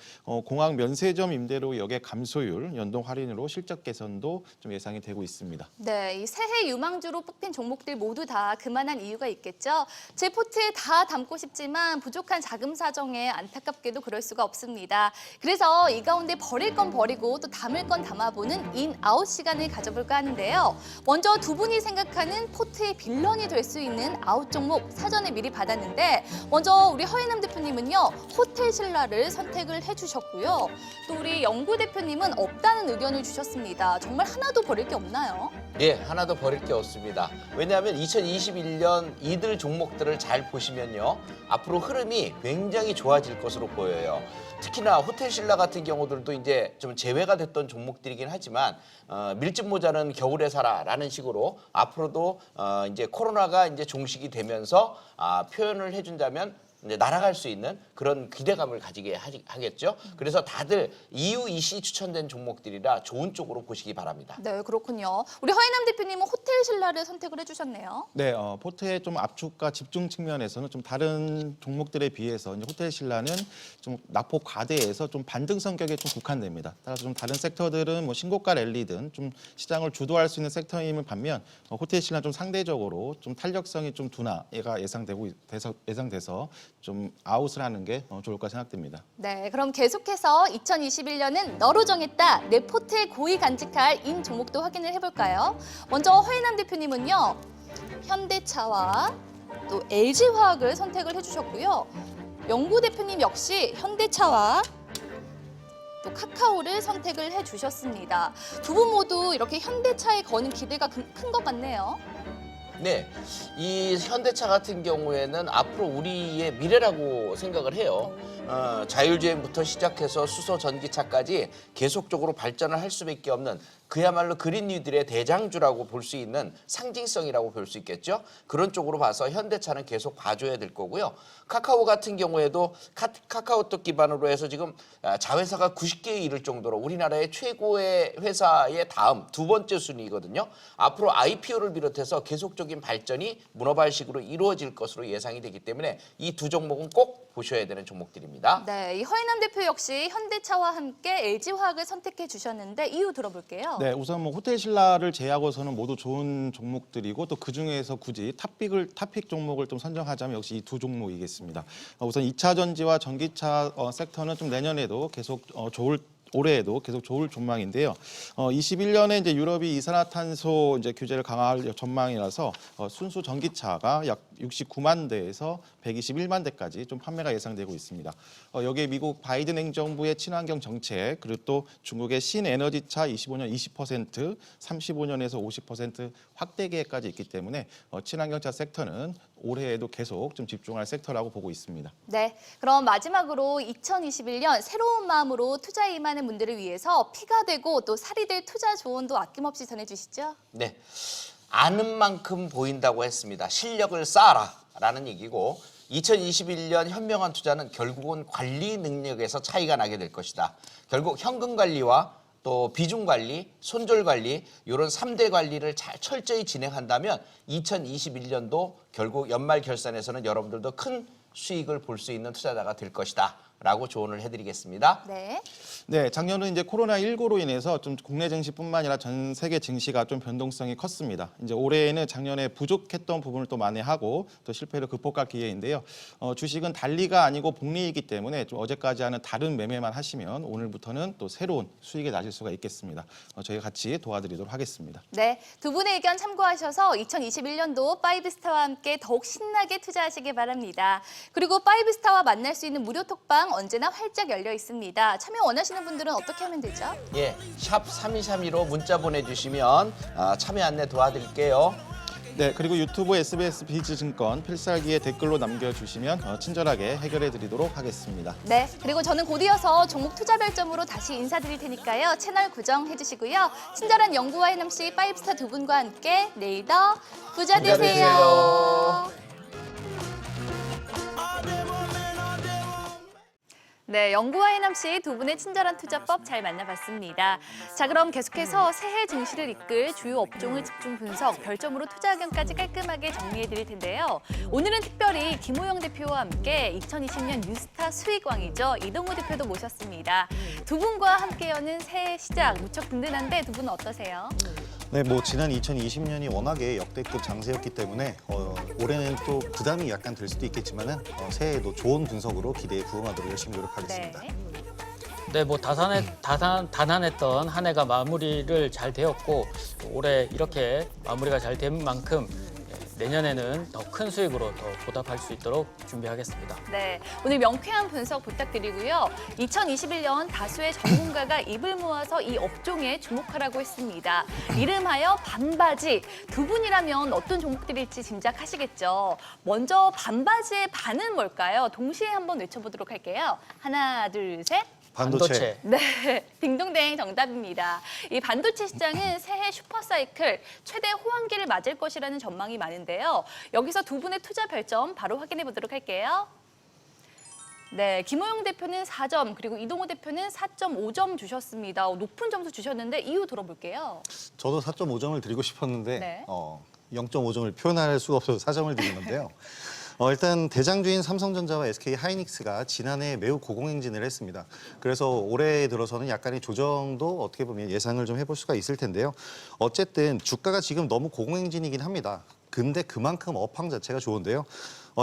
[SPEAKER 3] 공항 면세점 임대료 역의 감소율 연동 할인으로 실적 개선도 좀 예상이 되고 있습니다.
[SPEAKER 5] 네, 이 새해 유망주로 뽑힌 종목들 모두 다 그만한 이유가 있겠죠. 제 포트에 다 담고 싶지만 부족한 자금 사정에 안타깝게도 그럴 수가 없습니다. 그래서 이 가운데 버릴 건 버리고 또 담을 건 담아보는 인아웃 시간을 가져볼까 하는데요. 먼저 두 분이 생각하는 포트의 빌런이 될 수 있는 아웃 종목 사전에 미리 받았는데 먼저 우리 허예남 대표님은요. 호텔신라를 선택을 해주셨고요. 또 우리 영구 대표님은 없다는 의견을 주셨습니다. 정말 하나도 버릴 게 없나요?
[SPEAKER 6] 예, 하나도 버릴 게 없습니다. 왜냐하면 2021년 이들 종목들을 잘 보시면요. 앞으로 흐름이 굉장히 좋아질 것으로 보여요. 특히나 호텔신라 같은 경우들도 이제 좀 제외가 됐던 종목들이긴 하지만 밀짚 모자는 겨울에 사라라는 식으로 앞으로도 이제 코로나가 이제 종식이 되면서 표현을 해준다면 이제 날아갈 수 있는 그런 기대감을 가지게 하겠죠. 그래서 다들 이유이시 추천된 종목들이라 좋은 쪽으로 보시기 바랍니다.
[SPEAKER 5] 네, 그렇군요. 우리 허예남 대표님은 호텔신라를 선택을 해주셨네요.
[SPEAKER 3] 네, 포트의 좀 압축과 집중 측면에서는 좀 다른 종목들에 비해서 이제 호텔신라는 좀 낙폭 과대해서 좀 반등 성격에 좀 국한됩니다. 따라서 좀 다른 섹터들은 뭐 신고가 랠리든 좀 시장을 주도할 수 있는 섹터임을 반면 호텔신라 좀 상대적으로 좀 탄력성이 좀 둔화가 예상돼서 좀 아웃을 하는 게 좋을 까 생각됩니다.
[SPEAKER 5] 네, 그럼 계속해서 2021년은 너로 정했다. 내 포트에 고이 간직할 인 종목도 확인을 해볼까요? 먼저 허예남 대표님은요. 현대차와 또 LG화학을 선택을 해주셨고요. 영구 대표님 역시 현대차와 또 카카오를 선택을 해주셨습니다. 두 분 모두 이렇게 현대차에 거는 기대가 큰 것 같네요.
[SPEAKER 6] 네, 이 현대차 같은 경우에는 앞으로 우리의 미래라고 생각을 해요. 자율주행부터 시작해서 수소 전기차까지 계속적으로 발전을 할 수밖에 없는 그야말로 그린 뉴딜의 대장주라고 볼 수 있는 상징성이라고 볼 수 있겠죠. 그런 쪽으로 봐서 현대차는 계속 봐줘야 될 거고요. 카카오 같은 경우에도 카카오톡 기반으로 해서 지금 자회사가 90개에 이를 정도로 우리나라의 최고의 회사의 다음 두 번째 순위거든요. 앞으로 IPO를 비롯해서 계속적인 발전이 문어발식으로 이루어질 것으로 예상이 되기 때문에 이 두 종목은 꼭 보셔야 되는 종목들입니다.
[SPEAKER 5] 네, 이 허예남 대표 역시 현대차와 함께 LG화학을 선택해 주셨는데 이유 들어볼게요.
[SPEAKER 3] 네, 우선 뭐 호텔신라를 제외하고서는 모두 좋은 종목들이고 또 그 중에서 굳이 탑픽 종목을 좀 선정하자면 역시 이 두 종목이겠습니다. 우선 2차 전지와 전기차 섹터는 좀 내년에도 계속 올해에도 계속 좋을 전망인데요. 21년에 이제 유럽이 이산화탄소 이제 규제를 강화할 전망이라서 순수 전기차가 약 69만 대에서 121만 대까지 좀 판매가 예상되고 있습니다. 여기에 미국 바이든 행정부의 친환경 정책 그리고 또 중국의 신에너지차 25년 20%, 35년에서 50% 확대 계획까지 있기 때문에 친환경차 섹터는 올해에도 계속 좀 집중할 섹터라고 보고 있습니다.
[SPEAKER 5] 네, 그럼 마지막으로 2021년 새로운 마음으로 투자에 임하는 분들을 위해서 피가 되고 또 살이 될 투자 조언도 아낌없이 전해주시죠.
[SPEAKER 6] 네, 아는 만큼 보인다고 했습니다. 실력을 쌓아라라는 얘기고 2021년 현명한 투자는 결국은 관리 능력에서 차이가 나게 될 것이다. 결국 현금 관리와 또 비중 관리, 손절 관리 이런 3대 관리를 잘 철저히 진행한다면 2021년도 결국 연말 결산에서는 여러분들도 큰 수익을 볼 수 있는 투자자가 될 것이다 라고 조언을 해드리겠습니다.
[SPEAKER 5] 네.
[SPEAKER 3] 네, 작년은 이제 코로나19로 인해서 좀 국내 증시뿐만 아니라 전 세계 증시가 좀 변동성이 컸습니다. 이제 올해에는 작년에 부족했던 부분을 또 만회하고 또 실패를 극복할 기회인데요. 주식은 달리가 아니고 복리이기 때문에 좀 어제까지 하는 다른 매매만 하시면 오늘부터는 또 새로운 수익에 나실 수가 있겠습니다. 저희가 같이 도와드리도록 하겠습니다.
[SPEAKER 5] 네, 두 분의 의견 참고하셔서 2021년도 파이브스타와 함께 더욱 신나게 투자하시기 바랍니다. 그리고 파이브스타와 만날 수 있는 무료 톡방 언제나 활짝 열려 있습니다. 참여 원하시는 분들은 어떻게 하면 되죠?
[SPEAKER 6] 예, 샵 3232로 문자 보내주시면 참여 안내 도와드릴게요.
[SPEAKER 3] 네, 그리고 유튜브 SBS 비즈증권 필살기에 댓글로 남겨주시면 친절하게 해결해드리도록 하겠습니다.
[SPEAKER 5] 네, 그리고 저는 곧 이어서 종목 투자 별점으로 다시 인사드릴 테니까요. 채널 고정해 주시고요. 친절한 연구와 해남씨 파이브스타 두 분과 함께 내일 더 부자
[SPEAKER 6] 부자 되세요.
[SPEAKER 5] 되세요. 네, 연구와 해남씨 두 분의 친절한 투자법 잘 만나봤습니다. 자, 그럼 계속해서 새해 증시를 이끌 주요 업종을 집중 분석, 별점으로 투자 의견까지 깔끔하게 정리해드릴 텐데요. 오늘은 특별히 김호영 대표와 함께 2020년 뉴스타 수익왕이죠. 이동우 대표도 모셨습니다. 두 분과 함께 여는 새해 시작 무척 든든한데 두 분은 어떠세요?
[SPEAKER 7] 네, 뭐 지난 2020년이 워낙에 역대급 장세였기 때문에 올해는 또 부담이 약간 들 수도 있겠지만은 새해에도 좋은 분석으로 기대에 부응하도록 열심히 노력하겠습니다.
[SPEAKER 5] 네.
[SPEAKER 4] 네, 뭐 다난했던 한 해가 마무리를 잘 되었고 올해 이렇게 마무리가 잘 된 만큼 내년에는 더 큰 수익으로 더 보답할 수 있도록 준비하겠습니다.
[SPEAKER 5] 네, 오늘 명쾌한 분석 부탁드리고요. 2021년 다수의 전문가가 입을 모아서 이 업종에 주목하라고 했습니다. 이름하여 반바지. 두 분이라면 어떤 종목들일지 짐작하시겠죠. 먼저 반바지의 반은 뭘까요? 동시에 한번 외쳐보도록 할게요. 하나, 둘, 셋.
[SPEAKER 7] 반도체.
[SPEAKER 5] 네, 딩동댕 정답입니다. 이 반도체 시장은 새해 슈퍼사이클 최대 호황기를 맞을 것이라는 전망이 많은데요. 여기서 두 분의 투자 별점 바로 확인해 보도록 할게요. 네, 김호영 대표는 4점, 그리고 이동호 대표는 4.5점 주셨습니다. 높은 점수 주셨는데 이유 들어볼게요.
[SPEAKER 7] 저도 4.5점을 드리고 싶었는데
[SPEAKER 5] 네.
[SPEAKER 7] 0.5점을 표현할 수가 없어서 4점을 드린 건데요. 일단 대장주인 삼성전자와 SK 하이닉스가 지난해 매우 고공행진을 했습니다. 그래서 올해 들어서는 약간의 조정도 어떻게 보면 예상을 좀 해볼 수가 있을 텐데요. 어쨌든 주가가 지금 너무 고공행진이긴 합니다. 근데 그만큼 업황 자체가 좋은데요.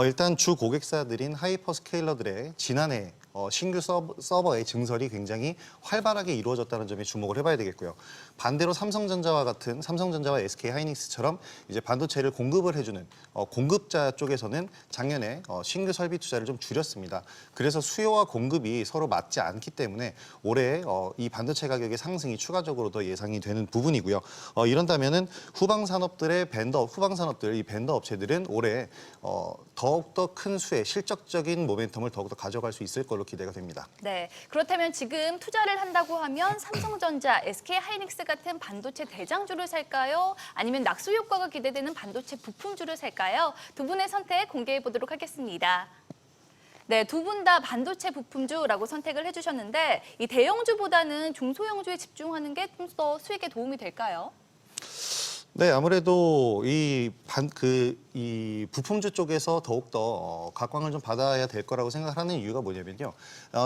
[SPEAKER 7] 일단 주 고객사들인 하이퍼스케일러들의 지난해 신규 서버의 증설이 굉장히 활발하게 이루어졌다는 점에 주목을 해봐야 되겠고요. 반대로 삼성전자와 SK 하이닉스처럼 이제 반도체를 공급을 해주는 공급자 쪽에서는 작년에 신규 설비 투자를 좀 줄였습니다. 그래서 수요와 공급이 서로 맞지 않기 때문에 올해 이 반도체 가격의 상승이 추가적으로 더 예상이 되는 부분이고요. 이런다면은 후방 산업들, 이 벤더 업체들은 올해 더욱더 큰 수의 실적적인 모멘텀을 더욱더 가져갈 수 있을 걸로 기대가 됩니다.
[SPEAKER 5] 네, 그렇다면 지금 투자를 한다고 하면 삼성전자, SK 하이닉스 같은 반도체 대장주를 살까요? 아니면 낙수 효과가 기대되는 반도체 부품주를 살까요? 두 분의 선택 공개해 보도록 하겠습니다. 네, 두 분 다 반도체 부품주라고 선택을 해주셨는데 이 대형주보다는 중소형주에 집중하는 게 좀 더 수익에 도움이 될까요?
[SPEAKER 7] 네, 아무래도 이 부품주 쪽에서 더욱더 각광을 좀 받아야 될 거라고 생각하는 이유가 뭐냐면요.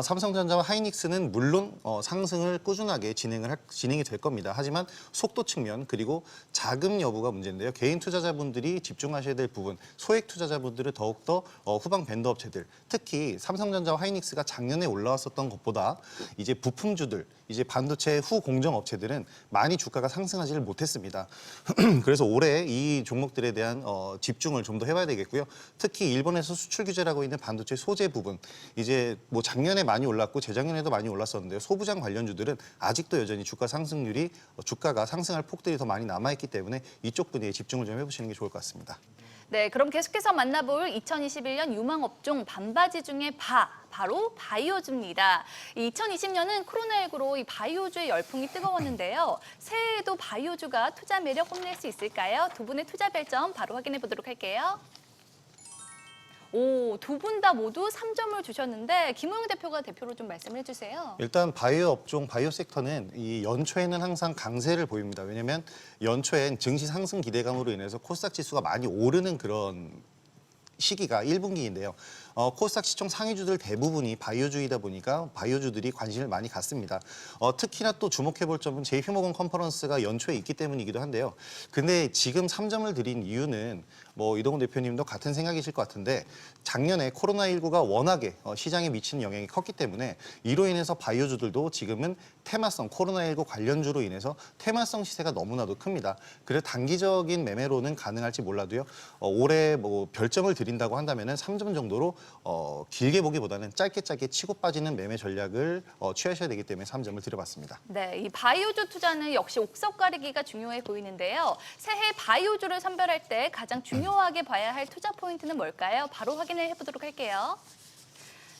[SPEAKER 7] 삼성전자와 하이닉스는 물론 상승을 꾸준하게 진행이 될 겁니다. 하지만 속도 측면 그리고 자금 여부가 문제인데요. 개인 투자자분들이 집중하셔야 될 부분, 소액 투자자분들은 더욱더 후방 벤더 업체들, 특히 삼성전자와 하이닉스가 작년에 올라왔었던 것보다 이제 부품주들, 이제 반도체 후 공정 업체들은 많이 주가가 상승하지를 못했습니다. 그래서 올해 이 종목들에 대한 집중을 좀 더 해봐야 되겠고요. 특히 일본에서 수출 규제라고 있는 반도체 소재 부분, 이제 뭐 작년에 많이 올랐고 재작년에도 많이 올랐었는데요. 소부장 관련주들은 아직도 여전히 주가가 상승할 폭들이 더 많이 남아있기 때문에 이쪽 분야에 집중을 좀 해보시는 게 좋을 것 같습니다.
[SPEAKER 5] 네, 그럼 계속해서 만나볼 2021년 유망업종 반바지 중에 바로 바이오주입니다. 2020년은 코로나19로 이 바이오주의 열풍이 뜨거웠는데요. 새해에도 바이오주가 투자 매력 뽐낼 수 있을까요? 두 분의 투자 별점 바로 확인해 보도록 할게요. 두 분 다 모두 3점을 주셨는데 김호영 대표가 대표로 좀 말씀을 해주세요.
[SPEAKER 7] 일단 바이오 업종, 바이오 섹터는 이 연초에는 항상 강세를 보입니다. 왜냐하면 연초엔 증시 상승 기대감으로 인해서 코스닥 지수가 많이 오르는 그런 시기가 1분기인데요. 코스닥 시총 상위주들 대부분이 바이오주이다 보니까 바이오주들이 관심을 많이 갖습니다. 특히나 또 주목해볼 점은 JP모건 컨퍼런스가 연초에 있기 때문이기도 한데요. 근데 지금 3점을 드린 이유는 뭐 이동훈 대표님도 같은 생각이실 것 같은데 작년에 코로나19가 워낙에 시장에 미치는 영향이 컸기 때문에 이로 인해서 바이오주들도 지금은 테마성, 코로나19 관련주로 인해서 테마성 시세가 너무나도 큽니다. 그래서 단기적인 매매로는 가능할지 몰라도요. 올해 뭐 별점을 드린다고 한다면은 3점 정도로 길게 보기보다는 짧게 치고 빠지는 매매 전략을 취하셔야 되기 때문에 3점을 드려봤습니다.
[SPEAKER 5] 네, 이 바이오주 투자는 역시 옥석 가리기가 중요해 보이는데요. 새해 바이오주를 선별할 때 가장 중요하게 봐야 할 투자 포인트는 뭘까요? 바로 확인을 해보도록 할게요.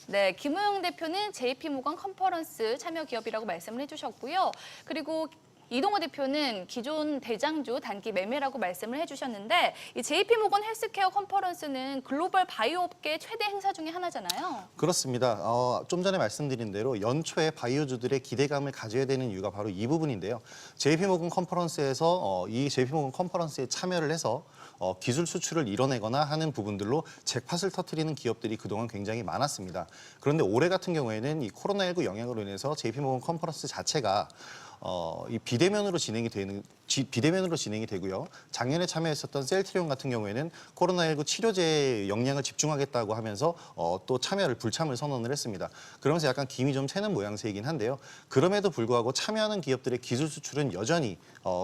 [SPEAKER 5] 네, 김호영 대표는 JP모건 컨퍼런스 참여 기업이라고 말씀을 해주셨고요. 그리고 이동호 대표는 기존 대장주 단기 매매라고 말씀을 해주셨는데 이 JP모건 헬스케어 컨퍼런스는 글로벌 바이오 업계 최대 행사 중에 하나잖아요.
[SPEAKER 7] 그렇습니다. 좀 전에 말씀드린 대로 연초에 바이오주들의 기대감을 가져야 되는 이유가 바로 이 부분인데요. JP모건 컨퍼런스에서 이 JP모건 컨퍼런스에 참여를 해서 기술 수출을 이뤄내거나 하는 부분들로 잭팟을 터뜨리는 기업들이 그동안 굉장히 많았습니다. 그런데 올해 같은 경우에는 이 코로나19 영향으로 인해서 JP모건 컨퍼런스 자체가 이 비대면으로 진행이 되고요. 작년에 참여했었던 셀트리온 같은 경우에는 코로나19 치료제에 역량을 집중하겠다고 하면서 또 불참을 선언을 했습니다. 그러면서 약간 김이 좀 새는 모양새이긴 한데요. 그럼에도 불구하고 참여하는 기업들의 기술 수출은 여전히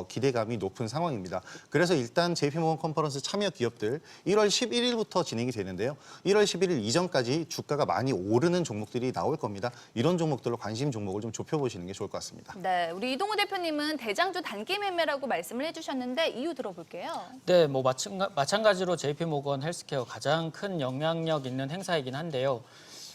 [SPEAKER 7] 기대감이 높은 상황입니다. 그래서 일단 JP모건 컨퍼런스 참여 기업들 1월 11일부터 진행이 되는데요. 1월 11일 이전까지 주가가 많이 오르는 종목들이 나올 겁니다. 이런 종목들로 관심 종목을 좀 좁혀보시는 게 좋을 것 같습니다.
[SPEAKER 5] 네, 우리 이동호 대표님은 대장주 단기 매매라고 말씀을 해주셨는데 이유 들어볼게요.
[SPEAKER 8] 네, 뭐 마찬가지로 JP모건 헬스케어 가장 큰 영향력 있는 행사이긴 한데요.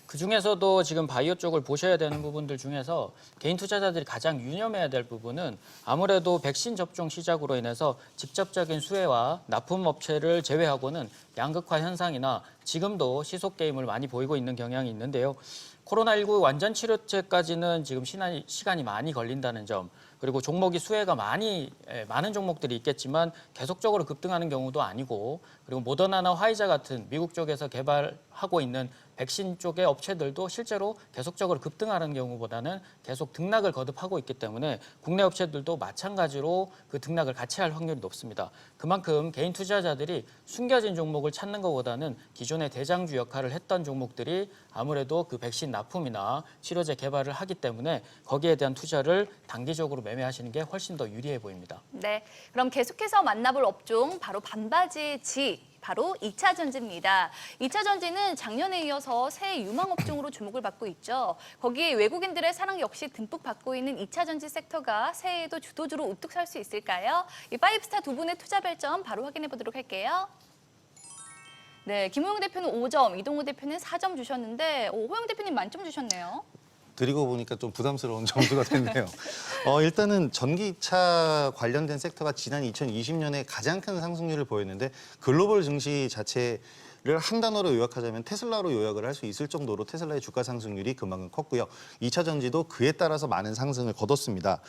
[SPEAKER 8] 그중에서도 지금 바이오 쪽을 보셔야 되는 부분들 중에서 개인 투자자들이 가장 유념해야 될 부분은 아무래도 백신 접종 시작으로 인해서 직접적인 수혜와 납품업체를 제외하고는 양극화 현상이나 지금도 시속 게임을 많이 보이고 있는 경향이 있는데요. 코로나19 완전 치료제까지는 지금 시간이 많이 걸린다는 점, 그리고 종목이 수혜가 많은 종목들이 있겠지만 계속적으로 급등하는 경우도 아니고, 그리고 모더나나 화이자 같은 미국 쪽에서 개발하고 있는 백신 쪽의 업체들도 실제로 계속적으로 급등하는 경우보다는 계속 등락을 거듭하고 있기 때문에 국내 업체들도 마찬가지로 그 등락을 같이 할 확률이 높습니다. 그만큼 개인 투자자들이 숨겨진 종목을 찾는 것보다는 기존의 대장주 역할을 했던 종목들이 아무래도 그 백신 납품이나 치료제 개발을 하기 때문에 거기에 대한 투자를 단기적으로 매매하시는 게 훨씬 더 유리해 보입니다.
[SPEAKER 5] 네, 그럼 계속해서 만나볼 업종 바로 반바지 지. 바로 2차 전지입니다. 2차 전지는 작년에 이어서 새 유망 업종으로 주목을 받고 있죠. 거기에 외국인들의 사랑 역시 듬뿍 받고 있는 2차 전지 섹터가 새해에도 주도주로 우뚝 설 수 있을까요? 이 파이브스타 두 분의 투자 별점 바로 확인해 보도록 할게요. 네, 김호영 대표는 5점, 이동호 대표는 4점 주셨는데 호영 대표님 만점 주셨네요.
[SPEAKER 7] 드리고 보니까 좀 부담스러운 점수가 됐네요. 일단은 전기차 관련된 섹터가 지난 2020년에 가장 큰 상승률을 보였는데 글로벌 증시 자체를 한 단어로 요약하자면 테슬라로 요약을 할 수 있을 정도로 테슬라의 주가 상승률이 그만큼 컸고요. 2차 전지도 그에 따라서 많은 상승을 거뒀습니다.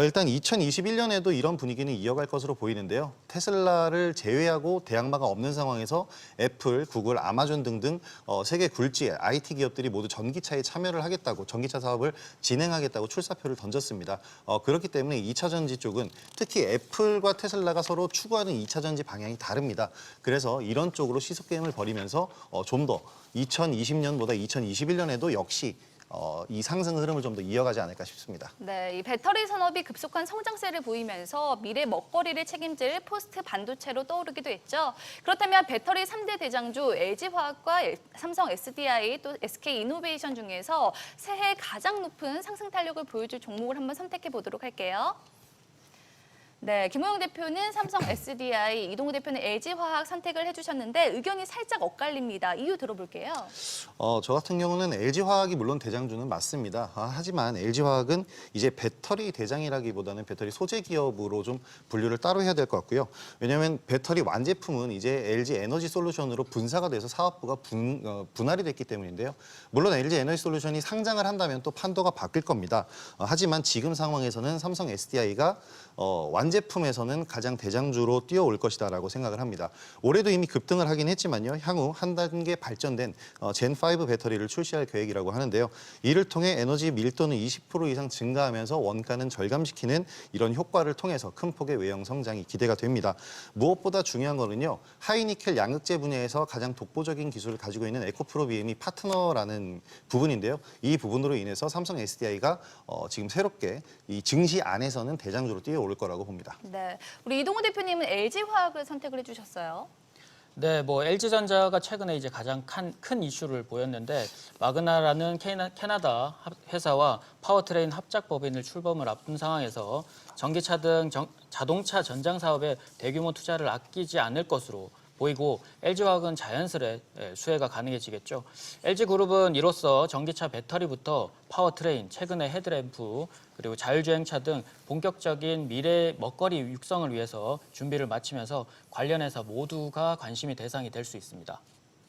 [SPEAKER 7] 일단 2021년에도 이런 분위기는 이어갈 것으로 보이는데요. 테슬라를 제외하고 대항마가 없는 상황에서 애플, 구글, 아마존 등등 세계 굴지 IT 기업들이 모두 전기차에 참여를 하겠다고, 전기차 사업을 진행하겠다고 출사표를 던졌습니다. 그렇기 때문에 2차 전지 쪽은 특히 애플과 테슬라가 서로 추구하는 2차 전지 방향이 다릅니다. 그래서 이런 쪽으로 시속 게임을 벌이면서 좀 더 2020년보다 2021년에도 역시 이 상승 흐름을 좀 더 이어가지 않을까 싶습니다.
[SPEAKER 5] 네, 이 배터리 산업이 급속한 성장세를 보이면서 미래 먹거리를 책임질 포스트 반도체로 떠오르기도 했죠. 그렇다면 배터리 3대 대장주 LG화학과 삼성 SDI 또 SK이노베이션 중에서 새해 가장 높은 상승 탄력을 보여줄 종목을 한번 선택해 보도록 할게요. 네, 김호영 대표는 삼성 SDI, 이동우 대표는 LG화학 선택을 해주셨는데 의견이 살짝 엇갈립니다. 이유 들어볼게요.
[SPEAKER 7] 저 같은 경우는 LG화학이 물론 대장주는 맞습니다. 하지만 LG화학은 이제 배터리 대장이라기보다는 배터리 소재 기업으로 좀 분류를 따로 해야 될 것 같고요. 왜냐하면 배터리 완제품은 이제 LG 에너지 솔루션으로 분사가 돼서 사업부가 분할이 됐기 때문인데요. 물론 LG 에너지 솔루션이 상장을 한다면 또 판도가 바뀔 겁니다. 하지만 지금 상황에서는 삼성 SDI가 완제품에서는 가장 대장주로 뛰어올 것이다라고 생각을 합니다. 올해도 이미 급등을 하긴 했지만요. 향후 한 단계 발전된 젠5 배터리를 출시할 계획이라고 하는데요. 이를 통해 에너지 밀도는 20% 이상 증가하면서 원가는 절감시키는 이런 효과를 통해서 큰 폭의 외형 성장이 기대가 됩니다. 무엇보다 중요한 거는요. 하이니켈 양극재 분야에서 가장 독보적인 기술을 가지고 있는 에코프로비엠이 파트너라는 부분인데요. 이 부분으로 인해서 삼성 SDI가 지금 새롭게 이 증시 안에서는 대장주로 뛰어올 거라고 봅니다.
[SPEAKER 5] 네, 우리 이동우 대표님은 LG화학을 선택을 해주셨어요.
[SPEAKER 8] 네, 뭐 LG전자가 최근에 이제 가장 큰 이슈를 보였는데 마그나라는 캐나다 회사와 파워트레인 합작 법인을 출범을 앞둔 상황에서 전기차 등 자동차 전장 사업에 대규모 투자를 아끼지 않을 것으로 보이고 LG화학은 자연스레 수혜가 가능해지겠죠. LG그룹은 이로써 전기차 배터리부터 파워트레인, 최근의 헤드램프, 그리고 자율주행차 등 본격적인 미래 먹거리 육성을 위해서 준비를 마치면서 관련해서 모두가 관심이 대상이 될 수 있습니다.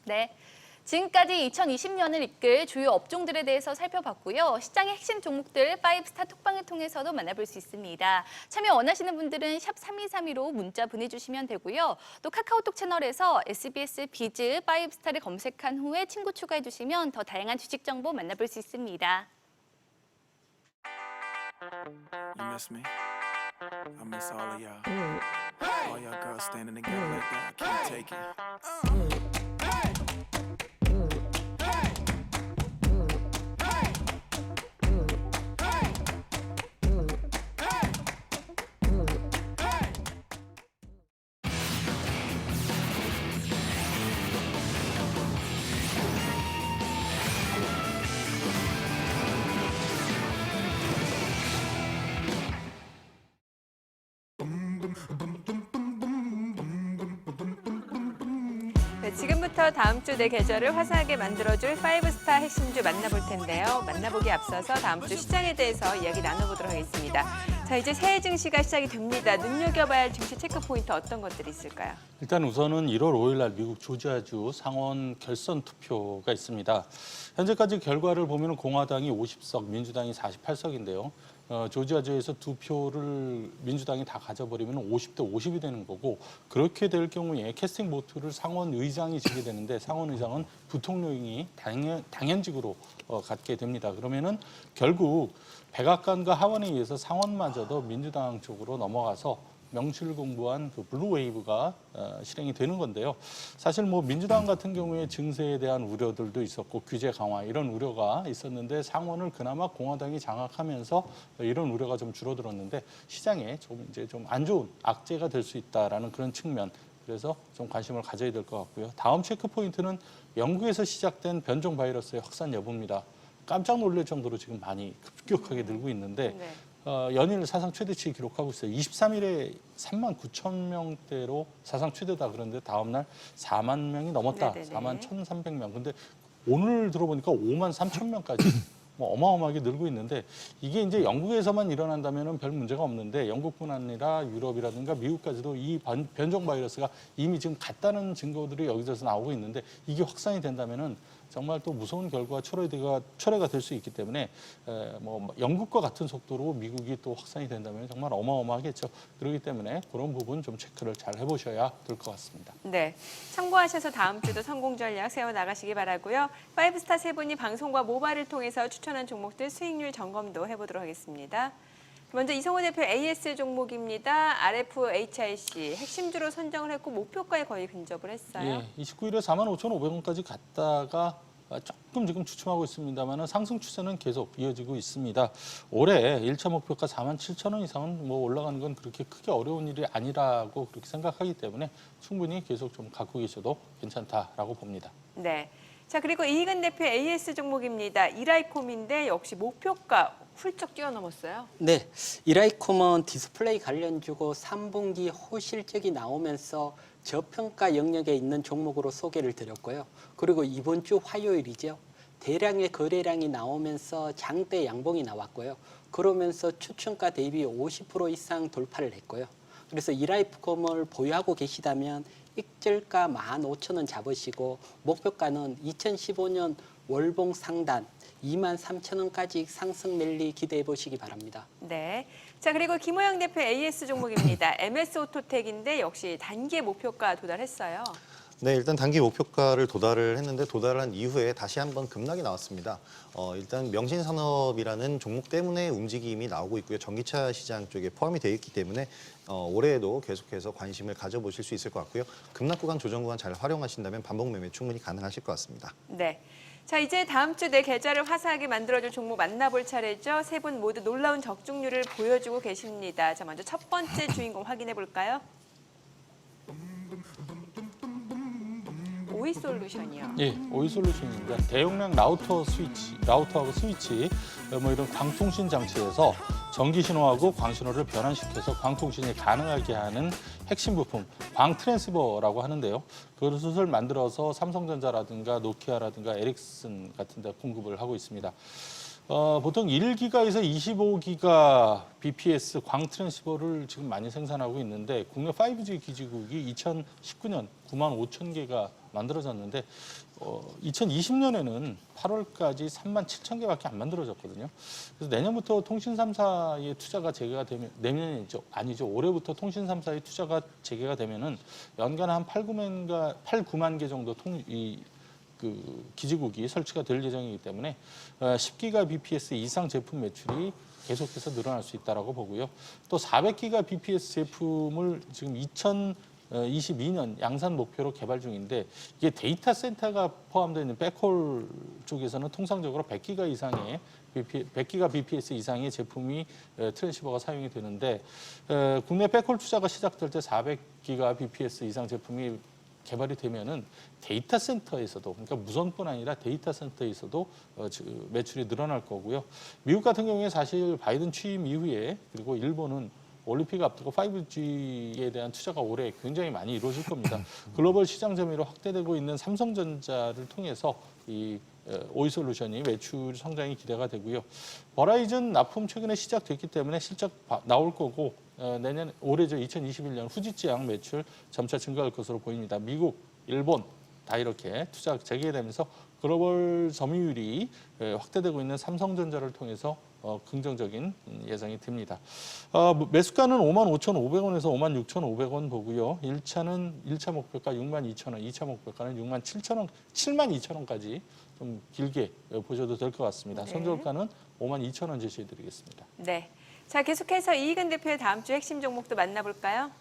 [SPEAKER 5] 네. 지금까지 2020년을 이끌 주요 업종들에 대해서 살펴봤고요. 시장의 핵심 종목들 5스타 톡방을 통해서도 만나볼 수 있습니다. 참여 원하시는 분들은 샵 3232로 문자 보내주시면 되고요. 또 카카오톡 채널에서 SBS 비즈 5스타를 검색한 후에 친구 추가해 주시면 더 다양한 주식 정보 만나볼 수 있습니다.
[SPEAKER 9] You miss me? I miss all of y'all. All y'all girls standing together like that. I can't take it.
[SPEAKER 1] 네, 지금부터 다음 주 내 계절을 화사하게 만들어줄 5스타 핵심주 만나볼 텐데요. 만나보기 앞서서 다음 주 시장에 대해서 이야기 나눠보도록 하겠습니다. 자, 이제 새해 증시가 시작이 됩니다. 눈여겨봐야 할 증시 체크 포인트 어떤 것들이 있을까요?
[SPEAKER 2] 일단 우선은 1월 5일 날 미국 조지아주 상원 결선 투표가 있습니다. 현재까지 결과를 보면 공화당이 50석, 민주당이 48석인데요. 조지아주에서 두 표를 민주당이 다 가져버리면 50대 50이 되는 거고, 그렇게 될 경우에 캐스팅 보트를 상원 의장이 지게 되는데 상원 의장은 부통령이 당연직으로 갖게 됩니다. 그러면은 결국 백악관과 하원에 의해서 상원마저도 민주당 쪽으로 넘어가서 명실공부한 그 블루 웨이브가 실행이 되는 건데요. 사실 뭐 민주당 같은 경우에 증세에 대한 우려들도 있었고 규제 강화 이런 우려가 있었는데 상원을 그나마 공화당이 장악하면서 이런 우려가 좀 줄어들었는데 시장에 좀 이제 좀 안 좋은 악재가 될 수 있다라는 그런 측면. 그래서 좀 관심을 가져야 될 것 같고요. 다음 체크 포인트는 영국에서 시작된 변종 바이러스의 확산 여부입니다. 깜짝 놀랄 정도로 지금 많이 급격하게 늘고 있는데
[SPEAKER 1] 네.
[SPEAKER 2] 연일 사상 최대치 기록하고 있어요. 23일에 3만 9천 명대로 사상 최대다. 그런데 다음 날 4만 명이 넘었다.
[SPEAKER 1] 네네네.
[SPEAKER 2] 4만 1,300명. 근데 오늘 들어보니까 5만 3천 명까지 뭐 어마어마하게 늘고 있는데 이게 이제 영국에서만 일어난다면 별 문제가 없는데 영국뿐 아니라 유럽이라든가 미국까지도 이 변종 바이러스가 이미 지금 갔다는 증거들이 여기저기서 나오고 있는데 이게 확산이 된다면은 정말 또 무서운 결과가 초래가 될 수 있기 때문에 뭐 영국과 같은 속도로 미국이 또 확산이 된다면 정말 어마어마하겠죠. 그렇기 때문에 그런 부분 좀 체크를 잘 해보셔야 될 것 같습니다.
[SPEAKER 1] 네, 참고하셔서 다음 주도 성공 전략 세워나가시기 바라고요. 5스타 세 분이 방송과 모바일을 통해서 추천한 종목들 수익률 점검도 해보도록 하겠습니다. 먼저 이성호 대표 AS 종목입니다. RFHIC 핵심주로 선정을 했고 목표가에 거의 근접을 했어요.
[SPEAKER 2] 예, 29일에 45,500원까지 갔다가 조금 지금 주춤하고 있습니다만 상승 추세는 계속 이어지고 있습니다. 올해 1차 목표가 47,000원 이상은 뭐 올라가는 건 그렇게 크게 어려운 일이 아니라고 그렇게 생각하기 때문에 충분히 계속 좀 갖고 계셔도 괜찮다라고 봅니다.
[SPEAKER 1] 네. 자, 그리고 이희근 대표 AS 종목입니다. 이라이콤인데 역시 목표가 훌쩍 뛰어넘었어요.
[SPEAKER 4] 네, 이라이콤은 디스플레이 관련주고 3분기 호실적이 나오면서 저평가 영역에 있는 종목으로 소개를 드렸고요. 그리고 이번 주 화요일이죠. 대량의 거래량이 나오면서 장대 양봉이 나왔고요. 그러면서 추천가 대비 50% 이상 돌파를 했고요. 그래서 이라이콤을 보유하고 계시다면 익절가 15,000원 잡으시고 목표가는 2015년 월봉 상단 23,000원까지 상승 랠리 기대해 보시기 바랍니다.
[SPEAKER 1] 네. 자, 그리고 김호영 대표 AS 종목입니다. MS 오토텍인데 역시 단기 목표가 도달했어요.
[SPEAKER 7] 네, 일단 단기 목표가를 도달을 했는데 도달한 이후에 다시 한번 급락이 나왔습니다. 일단 명신산업이라는 종목 때문에 움직임이 나오고 있고요. 전기차 시장 쪽에 포함이 되어 있기 때문에 올해에도 계속해서 관심을 가져보실 수 있을 것 같고요. 급락 구간, 조정 구간 잘 활용하신다면 반복 매매 충분히 가능하실 것 같습니다.
[SPEAKER 1] 네. 자, 이제 다음 주 내 계좌를 화사하게 만들어줄 종목 만나볼 차례죠. 세 분 모두 놀라운 적중률을 보여주고 계십니다. 자, 먼저 첫 번째 주인공 확인해 볼까요? 오이솔루션이요.
[SPEAKER 2] 예, 오이솔루션입니다. 대용량 라우터하고 스위치, 뭐 이런 광통신 장치에서 전기 신호하고 광 신호를 변환시켜서 광통신이 가능하게 하는 핵심 부품, 광 트랜스버라고 하는데요. 그것을 만들어서 삼성전자라든가 노키아라든가 에릭슨 같은 데 공급을 하고 있습니다. 보통 1기가에서 25기가 BPS 광 트랜스버를 지금 많이 생산하고 있는데 국내 5G 기지국이 2019년 95,000개가 만들어졌는데 2020년에는 8월까지 37,000개밖에 안 만들어졌거든요. 그래서 내년부터 통신 3사의 투자가 재개가 되면 아니죠. 올해부터 통신 3사의 투자가 재개가 되면은 연간 한 9만 개 정도 기지국이 설치가 될 예정이기 때문에 10기가 BPS 이상 제품 매출이 계속해서 늘어날 수 있다라고 보고요. 또 400기가 BPS 제품을 지금 2022년 양산 목표로 개발 중인데 이게 데이터 센터가 포함되어 있는 백홀 쪽에서는 통상적으로 100기가 이상의 100기가 BPS 이상의 제품이 트랜시버가 사용이 되는데 국내 백홀 투자가 시작될 때 400기가 BPS 이상 제품이 개발이 되면은 데이터 센터에서도, 그러니까 무선뿐 아니라 데이터 센터에서도 매출이 늘어날 거고요. 미국 같은 경우에 사실 바이든 취임 이후에 그리고 일본은 올림픽 앞두고 5G에 대한 투자가 올해 굉장히 많이 이루어질 겁니다. 글로벌 시장 점유율이 확대되고 있는 삼성전자를 통해서 이 오이솔루션이 매출 성장이 기대가 되고요. 버라이즌 납품 최근에 시작됐기 때문에 실적 나올 거고 올해죠 2021년 후지지양 매출 점차 증가할 것으로 보입니다. 미국, 일본 다 이렇게 투자 재개되면서 글로벌 점유율이 확대되고 있는 삼성전자를 통해서 긍정적인 예상이 듭니다. 매수가는 55,500원에서 56,500원 보고요. 1차 목표가 62,000원, 2차 목표가는 72,000원까지 좀 길게 보셔도 될 것 같습니다.
[SPEAKER 1] 네.
[SPEAKER 2] 손절가는 52,000원 제시해드리겠습니다.
[SPEAKER 1] 네. 자, 계속해서 이익은 대표의 다음 주 핵심 종목도 만나볼까요?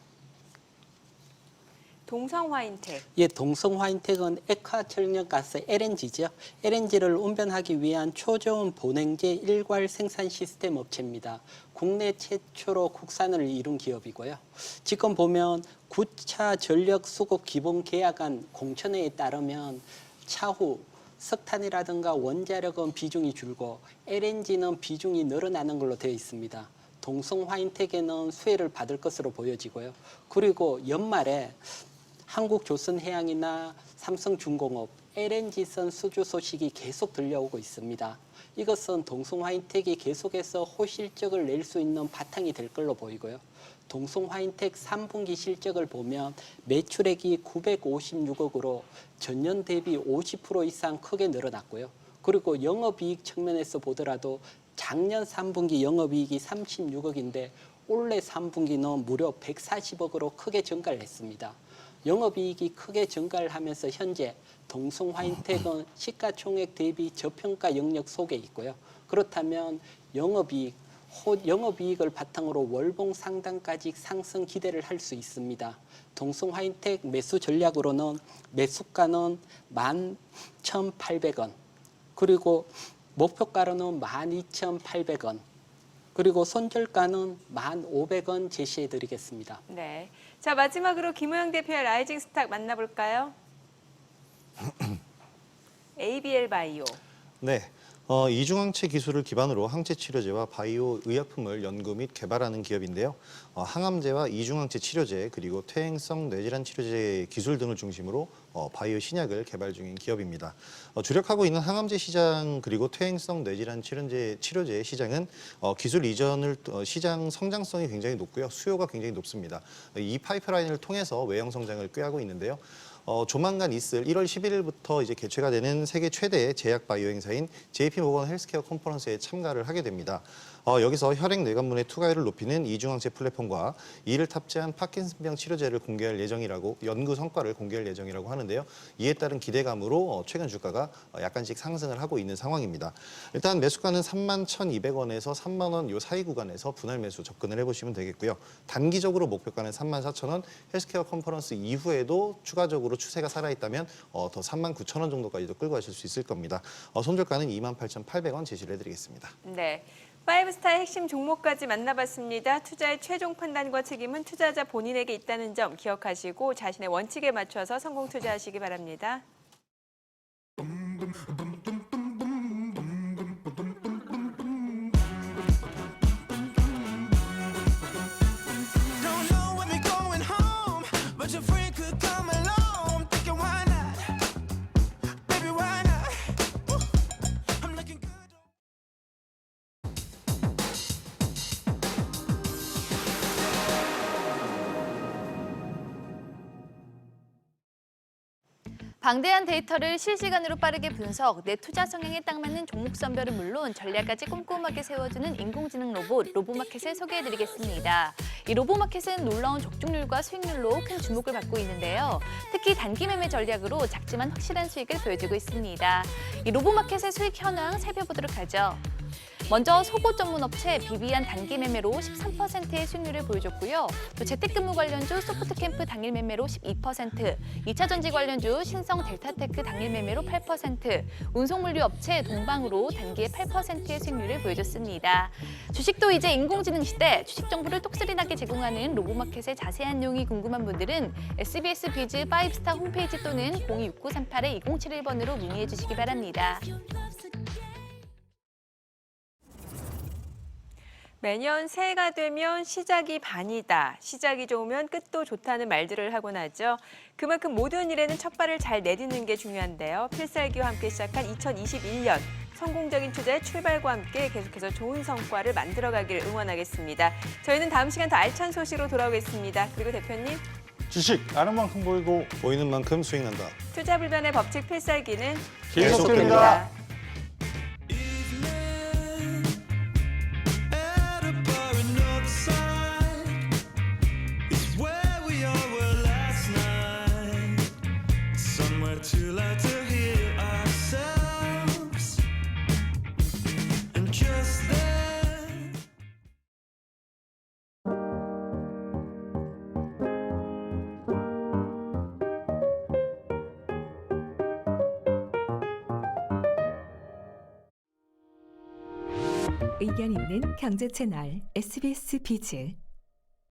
[SPEAKER 1] 동성화인텍.
[SPEAKER 4] 예, 동성화인텍은 액화천연가스 LNG죠. LNG를 운반하기 위한 초저온 본행제 일괄 생산 시스템 업체입니다. 국내 최초로 국산을 이룬 기업이고요. 지금 보면 9차 전력 수급 기본 계약안 공천회에 따르면 차후 석탄이라든가 원자력은 비중이 줄고 LNG는 비중이 늘어나는 걸로 되어 있습니다. 동성화인텍에는 수혜를 받을 것으로 보여지고요. 그리고 연말에 한국조선해양이나 삼성중공업, LNG선 수주 소식이 계속 들려오고 있습니다. 이것은 동성화인텍이 계속해서 호실적을 낼 수 있는 바탕이 될 걸로 보이고요. 동성화인텍 3분기 실적을 보면 매출액이 956억으로 전년 대비 50% 이상 크게 늘어났고요. 그리고 영업이익 측면에서 보더라도 작년 3분기 영업이익이 36억인데 올해 3분기는 무려 140억으로 크게 증가를 했습니다. 영업이익이 크게 증가를 하면서 현재 동성화인텍은 시가총액 대비 저평가 영역 속에 있고요. 그렇다면 영업이익을 바탕으로 월봉 상단까지 상승 기대를 할 수 있습니다. 동성화인텍 매수 전략으로는 매수가는 11,800원, 그리고 목표가로는 12,800원, 그리고 손절가는 1,500원 제시해 드리겠습니다.
[SPEAKER 1] 네. 자, 마지막으로 김호영 대표의 라이징 스탁 만나볼까요? ABL 바이오.
[SPEAKER 7] 네, 이중항체 기술을 기반으로 항체 치료제와 바이오 의약품을 연구 및 개발하는 기업인데요. 항암제와 이중항체 치료제 그리고 퇴행성 뇌질환 치료제 기술 등을 중심으로 바이오 신약을 개발 중인 기업입니다. 주력하고 있는 항암제 시장 그리고 퇴행성 뇌질환 치료제 시장은 기술 이전을 시장 성장성이 굉장히 높고요. 수요가 굉장히 높습니다. 이 파이프라인을 통해서 외형 성장을 꾀하고 있는데요. 조만간 있을 1월 11일부터 이제 개최가 되는 세계 최대의 제약 바이오 행사인 JP 모건 헬스케어 컨퍼런스에 참가를 하게 됩니다. 여기서 혈액 뇌관문의 투과율을 높이는 이중항체 플랫폼과 이를 탑재한 파킨슨병 치료제를 공개할 예정이라고 연구 성과를 공개할 예정이라고 하는데요. 이에 따른 기대감으로 최근 주가가 약간씩 상승을 하고 있는 상황입니다. 일단 매수가는 31,200원에서 3만 원 요 사이 구간에서 분할 매수 접근을 해보시면 되겠고요. 단기적으로 목표가는 34,000원, 헬스케어 컨퍼런스 이후에도 추가적으로 추세가 살아있다면 더 39,000원 정도까지도 끌고 가실 수 있을 겁니다. 손절가는 28,800원 제시를 해드리겠습니다.
[SPEAKER 1] 네. 파이브스타의 핵심 종목까지 만나봤습니다. 투자의 최종 판단과 책임은 투자자 본인에게 있다는 점 기억하시고 자신의 원칙에 맞춰서 성공 투자하시기 바랍니다.
[SPEAKER 9] Don't know when they're going home, but your friend could come along. Thinking why not? Baby, why not? Woo. I'm looking good.
[SPEAKER 5] 방대한 데이터를 실시간으로 빠르게 분석, 내 투자 성향에 딱 맞는 종목 선별은 물론 전략까지 꼼꼼하게 세워주는 인공지능 로봇, 로보마켓을 소개해드리겠습니다. 이 로보마켓은 놀라운 적중률과 수익률로 큰 주목을 받고 있는데요. 특히 단기 매매 전략으로 작지만 확실한 수익을 보여주고 있습니다. 이 로보마켓의 수익 현황 살펴보도록 하죠. 먼저 속옷 전문 업체 비비안 단기 매매로 13%의 수익률을 보여줬고요. 또 재택근무 관련주 소프트캠프 당일 매매로 12%, 2차 전지 관련주 신성 델타테크 당일 매매로 8%, 운송물류 업체 동방으로 단기에 8%의 수익률을 보여줬습니다. 주식도 이제 인공지능 시대, 주식 정보를 똑소리나게 제공하는 로보마켓의 자세한 내용이 궁금한 분들은 SBS 비즈 파이브스타 홈페이지 또는 026938-2071번으로 문의해 주시기 바랍니다.
[SPEAKER 1] 매년 새해가 되면 시작이 반이다. 시작이 좋으면 끝도 좋다는 말들을 하곤 하죠. 그만큼 모든 일에는 첫 발을 잘 내딛는 게 중요한데요. 필살기와 함께 시작한 2021년. 성공적인 투자의 출발과 함께 계속해서 좋은 성과를 만들어가길 응원하겠습니다. 저희는 다음 시간 더 알찬 소식으로 돌아오겠습니다. 그리고 대표님.
[SPEAKER 2] 주식 아는 만큼 보이고
[SPEAKER 7] 보이는 만큼 수익 난다.
[SPEAKER 1] 투자 불변의 법칙 필살기는
[SPEAKER 2] 계속됩니다.
[SPEAKER 9] At a bar in Northside is where we all were last night. Somewhere too loud to hear ourselves. And just then.
[SPEAKER 10] 의견 있는 경제 채널 SBS 비즈.